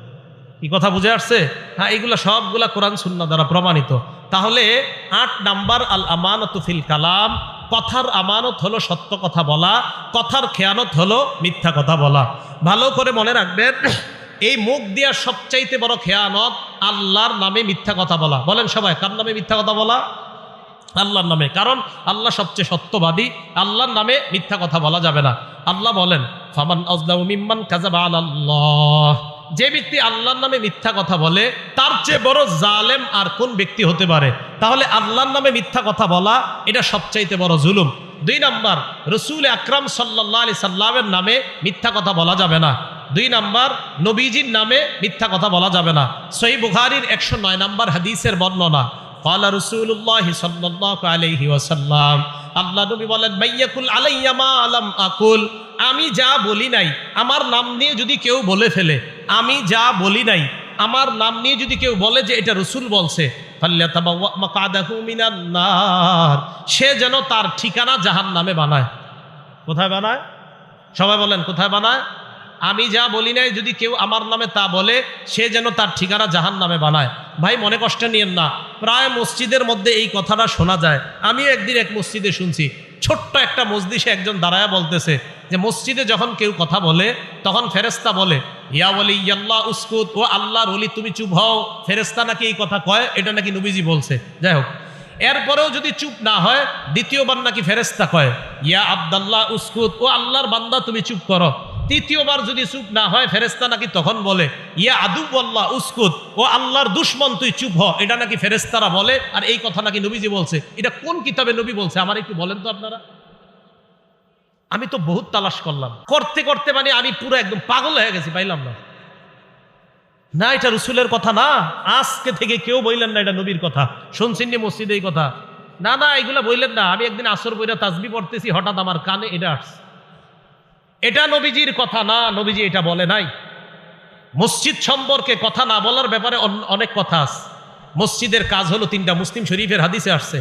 কি কথা বুঝে আসছে? হ্যাঁ, এইগুলা সবগুলা কোরআন সুন্নাহ দ্বারা প্রমাণিত। তাহলে 8 নাম্বার আল আমানাতু ফিল কালাম, কথার আমানত হলো সত্য কথা বলা, কথার খেয়ানত হলো মিথ্যা কথা বলা। ভালো করে মনে রাখবেন, এই মুখ দিয়া সবচাইতে বড় খেয়ানত আল্লাহর নামে মিথ্যা কথা বলা। বলেন সবাই, কার নামে মিথ্যা কথা বলা? আল্লাহর নামে। কারণ আল্লাহ সবচেয়ে সত্যবাদী, আল্লাহর নামে মিথ্যা কথা বলা যাবে না। আল্লাহ বলেন, ফামান আযলামু মিম্মান কাযাবা আলাল্লাহ, যে ব্যক্তি আল্লাহর নামে মিথ্যা কথা বলে তার চেয়ে বড় জালেম আর কোন ব্যক্তি হতে পারে? তাহলে আল্লাহর নামে মিথ্যা কথা বলা এটা সবচাইতে বড় জুলুম। 2 নাম্বার, রাসূল আকরাম সাল্লাল্লাহু আলাইহি সাল্লামের নামে মিথ্যা কথা বলা যাবে না। 2 নাম্বার, নবীজির নামে মিথ্যা কথা বলা যাবে না। সহিহ বুখারীর 109 নাম্বার হাদিসের বর্ণনা, ক্বালা রাসূলুল্লাহ সাল্লাল্লাহু আলাইহি ওয়াসাল্লাম, আল্লাহ নবী বলেন, মাইয়াকুল আলাইয়া মা লাম আকুল, আমি যা বলি নাই আমার নাম নিয়ে যদি কেউ বলে ফেলে, আমি যা বলি নাই আমার নাম নিয়ে যদি কেউ বলে যে এটা রাসূল বলছে, ফাল্যাতাবাওয়া মাকআদাহু মিনান নার, সে যেন তার ঠিকানা জাহান্নামে বানায়। কোথায় বানায়? সবাই বলেন, কোথায় বানায়? আমি যা বলি নাই যদি কেউ আমার নামে তা বলে, সে যেন তার ঠিকানা জাহান্নামে বানায়। ভাই মনে কষ্ট নিয়েন না, প্রায় মসজিদের মধ্যে এই কথাটা শোনা যায়। আমি একদিন এক মসজিদে শুনছি, ছোট্ট একটা মজলিসে একজন দাঁড়ায়া বলতেছে যে মসজিদে যখন কেউ কথা বলে তখন ফেরেশতা বলে, ইয়া ওয়ালিয়াল্লাহ উসকুত, ও আল্লাহর ওলি তুমি চুপ হও। ফেরেশতা নাকি এই কথা কয়, এটা নাকি নবীজি বলছে। যাই হোক, এরপরেও যদি চুপ না হয়, দ্বিতীয়বার নাকি ফেরেশতা কয়, ইয়া আব্দুল্লাহ উসকুত, ও আল্লাহর বান্দা তুমি চুপ করো। তৃতীয়বার যদি চুপ না হয়, ফেরেশতা নাকি তখন বলে, ইয়া আদুওয়াল্লাহ উসকুত, ও আল্লাহর দুশমন তুই চুপ হ। এটা নাকি ফেরেশতারা বলে, আর এই কথা নাকি নবীজি বলছে। এটা কোন কিতাবে নবী বলছে আমার একটু বলেন তো আপনারা? আমি তো বহুত তালাশ করলাম, করতে করতে মানে আমি পুরো একদম পাগল হয়ে গেছি, পাইলাম না। না, এটা রাসূলের কথা না, আজকে থেকে কেউ বললেন না এটা নবীর কথা। শুনছেন নি মসজিদে এই কথা? না না, এগুলা বললেন না। আমি একদিন আসর বইরা তাসবিহ পড়তেছি, হঠাৎ আমার কানে এটা আসছে। এটা নবীজির কথা না, নবীজি এটা বলে নাই। মসজিদ সম্পর্কে কথা না বলার ব্যাপারে অনেক কথা আছে। মসজিদের কাজ হলো 3টা, মুসলিম শরীফের হাদিসে আসছে,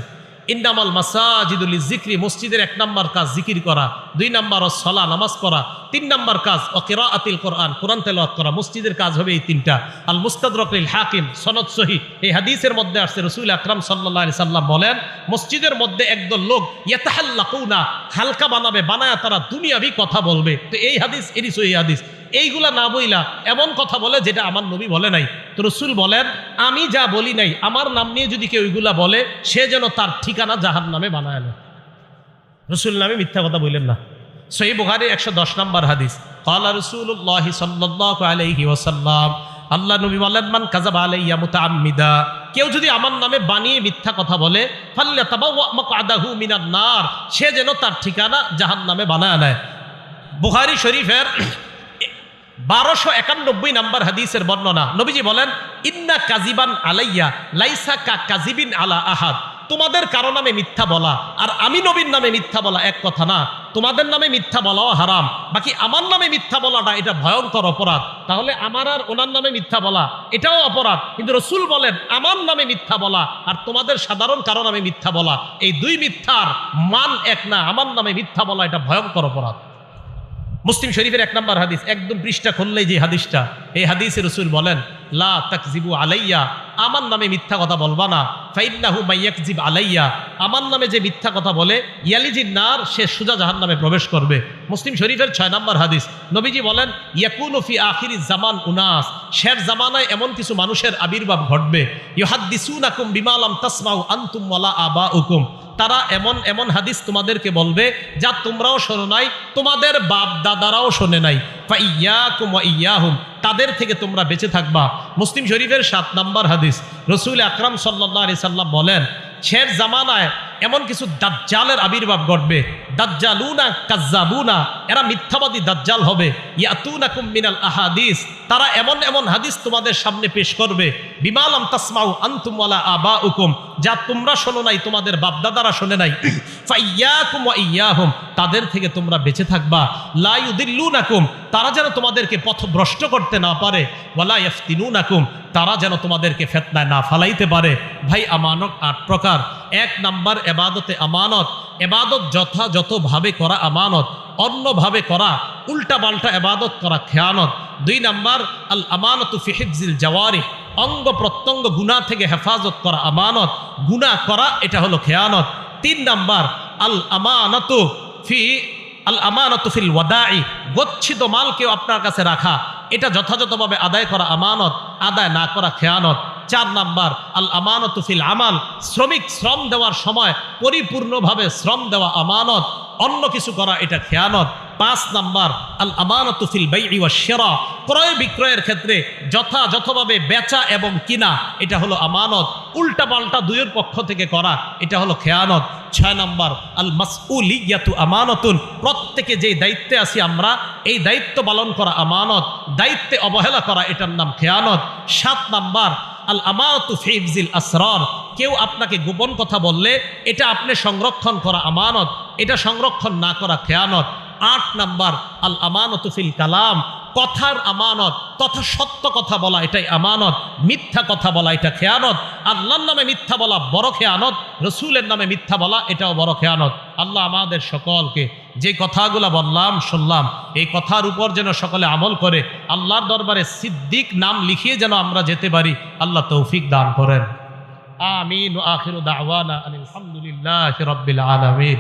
ইন্নামাল মাসাজিদু লিযিকরি, মসজিদের 1 নাম্বার কাজ জিকির করা, 2 নাম্বার সালাত নামাজ পড়া, 3 নাম্বার কাজ কিরাআতুল কোরআন, কোরআন তেলাওয়াত করা। মসজিদের কাজ হবে এই 3টা। আল মুস্তাদরাক লিল হাকিম, সনদ সহিহ, এই হাদিসের মধ্যে আসছে রাসূল আকরাম সাল্লাল্লাহু আলাইহি সাল্লাম বলেন, মসজিদের মধ্যে একদল লোক ইয়াতাহাল্লাকুনা, হালকা বানাবে, বানায়া তারা দুনিয়াবি কথা বলবে। তো এই হাদিস এরই সহিহ হাদিস। এইগুলা না বইলা এমন কথা বলে যেটা আমার নবী বলে নাই। তো রাসূল বলেন, আমি যা বলি নাই আমার নাম নিয়ে যদি কেউ ওইগুলা বলে, সে যেন তার ঠিকানা জাহান্নামে বানায় না। রাসূল নামে মিথ্যা কথা বললেন না। সহিহ বুখারী 110 নাম্বার হাদিস, ক্বালা রাসূলুল্লাহ সাল্লাল্লাহু আলাইহি ওয়াসাল্লাম, আল্লাহ নবী বলেন, মান কাযাবা আলাইয়া মুতাআম্মিদা, কেউ যদি আমার নামে বানিয়ে মিথ্যা কথা বলে, ফাল্যাতাবাওয়া মাকআদাহু মিনান নার, সে যেন তার ঠিকানা জাহান্নামে বানায় নেয়। বুখারী শরীফের 1291 নাম্বার হাদিসের বর্ণনা, নবীজি বলেন, ইন্না কাযিবান আলাইয়া লাইসা কা কাযিবিন আলা আহাদ, তোমাদের কারো নামে মিথ্যা বলা আর আমি নবীর নামে মিথ্যা বলা এক কথা না। তোমাদের নামে মিথ্যা বলাও হারাম, বাকি আমার নামে মিথ্যা বলাটা এটা ভয়ঙ্কর অপরাধ। তাহলে আমার আর ওনার নামে মিথ্যা বলা এটাও অপরাধ, কিন্তু রাসূল বলেন আমার নামে মিথ্যা বলা আর তোমাদের সাধারণ কারো নামে মিথ্যা বলা, এই 2 মিথ্যার মান এক না। আমার নামে মিথ্যা বলা এটা ভয়ঙ্কর অপরাধ। মুসলিম শরীফের 1 নাম্বার হাদিস, একদম পৃষ্ঠা খুললেই যে হাদিসটা, এই হাদিসে রাসূল বলেন, লা তাকযিবু আলাইয়া, আমার নামে মিথ্যা কথা বলবা না। ফাইন্নাহু মাইয়াকযিব আলাইয়া, আমার নামে যে মিথ্যা কথা বলে, ইয়ালিজিন নার, সে সোজা জাহান্নামে প্রবেশ করবে। মুসলিম শরীফের 6 নাম্বার হাদিস, নবীজি বলেন, ইয়াকুনু ফি আখিরিজ জামান উনাস, শের জামানায় এমন কিছু মানুষের আবির্ভাব ঘটবে, ইউহাদ্দিসুনাকুম বিমা লাম তাসমাউ আনতুম ওয়ালা আবাউকুম, তারা এমন এমন হাদিস তোমাদেরকে বলবে যা তোমরাও শোনো নাই, তোমাদের বাপ দাদারাও শোনে নাই। ফাইয়াকুম ওয়া ইয়াহুম, তাদের থেকে তোমরা বেঁচে থাকবা। মুসলিম শরীফের 7 নাম্বার হাদিস, রাসূল আকরাম সাল্লাল্লাহু আলাইহি সাল্লাম বলেন, শের জামানায় এমন কিছু দাজ্জালের আবির্ভাব ঘটবে, দাজ্জালুনা কাজ্জাবুনা, এরা মিথ্যাবাদী দাজ্জাল হবে। ইয়াতুনাকুম মিনাল আহাদিস, তারা এমন এমন হাদিস তোমাদের সামনে পেশ করবে, বিমা লাম তাসমাউ আনতুম ওয়ালা আবাউকুম, যা তোমরা শোনো নাই, তোমাদের বাপদাদারা শোনে নাই। ফাইয়াকুম ওয়া ইয়াহুম, তাদের থেকে তোমরা বেঁচে থাকবা। লা ইউদিল্লুনাকুম, তারা যেন তোমাদেরকে পথভ্রষ্ট করতে না পারে। ওয়ালা ইয়াফতিনুনাকুম, তারা যেন তোমাদেরকে ফিতনায় না ফালাইতে পারে। ভাই, আমানত 8 প্রকার। 1 নাম্বার এবাদতে আমানত, এবাদত যথাযথভাবে করা আমানত, অন্যভাবে করা উল্টা পাল্টা এবাদত করা খেয়ানত। 2 নাম্বার আল আমানাতু ফি হিফজিল জাওয়ারিহ, অঙ্গ প্রত্যঙ্গ গুনাহ থেকে হেফাজত করা আমানত, গুনাহ করা এটা হলো খেয়ানত। 3 নাম্বার আল আমানাতু ফিল ওয়াদাই, গচ্ছিত মালকেও আপনার কাছে রাখা, এটা যথাযথভাবে আদায় করা আমানত, আদায় না করা খেয়ানত। 4 নাম্বার আল আমানাতু ফিল আমাল, শ্রমিক শ্রম দেওয়ার সময় পরিপূর্ণভাবে শ্রম দেওয়া আমানত, অন্য কিছু করা এটা খেয়ানত। 5 নাম্বার আল আমানাতু ফিল বাইই ওয়াশ শিরা, ক্রয় বিক্রয়ের ক্ষেত্রে যথাযথভাবে বেচা এবং কিনা এটা হলো আমানত, উল্টা পাল্টা দুইয়ের পক্ষ থেকে করা এটা হলো খেয়ানত। 6 নাম্বার আল মাসউলিয়াতু আমানাতুন, প্রত্যেকে যে দায়িত্বে আছি আমরা এই দায়িত্ব পালন করা আমানত, দায়িত্বে অবহেলা করা এটার নাম খেয়ানত। 7 নাম্বার আল আমানাতু ফি হিফজিল আসরার, কেউ আপনাকে গোপন কথা বললে এটা আপনি সংরক্ষণ করা আমানত, এটা সংরক্ষণ না করা খেয়ানত। 8 নাম্বার আল আমানাতু ফিল কালাম, কথার আমানত, তথা সত্য কথা বলা এটাই আমানত, মিথ্যা কথা বলা এটা খেয়ানত। আল্লাহর নামে মিথ্যা বলা বড় খেয়ানত, রসুলের নামে মিথ্যা বলা এটাও বড় খেয়ানত। আল্লাহ আমাদের সকলকে যে কথাগুলো বললাম শুনলাম এই কথার উপর যেন সকলে আমল করে আল্লাহর দরবারে সিদ্দিক নাম লিখিয়ে যেন আমরা যেতে পারি, আল্লাহ তৌফিক দান করেন। আমিন। আখিরু দাওয়ানা আলহামদুলিল্লাহি রাব্বিল আলামিন।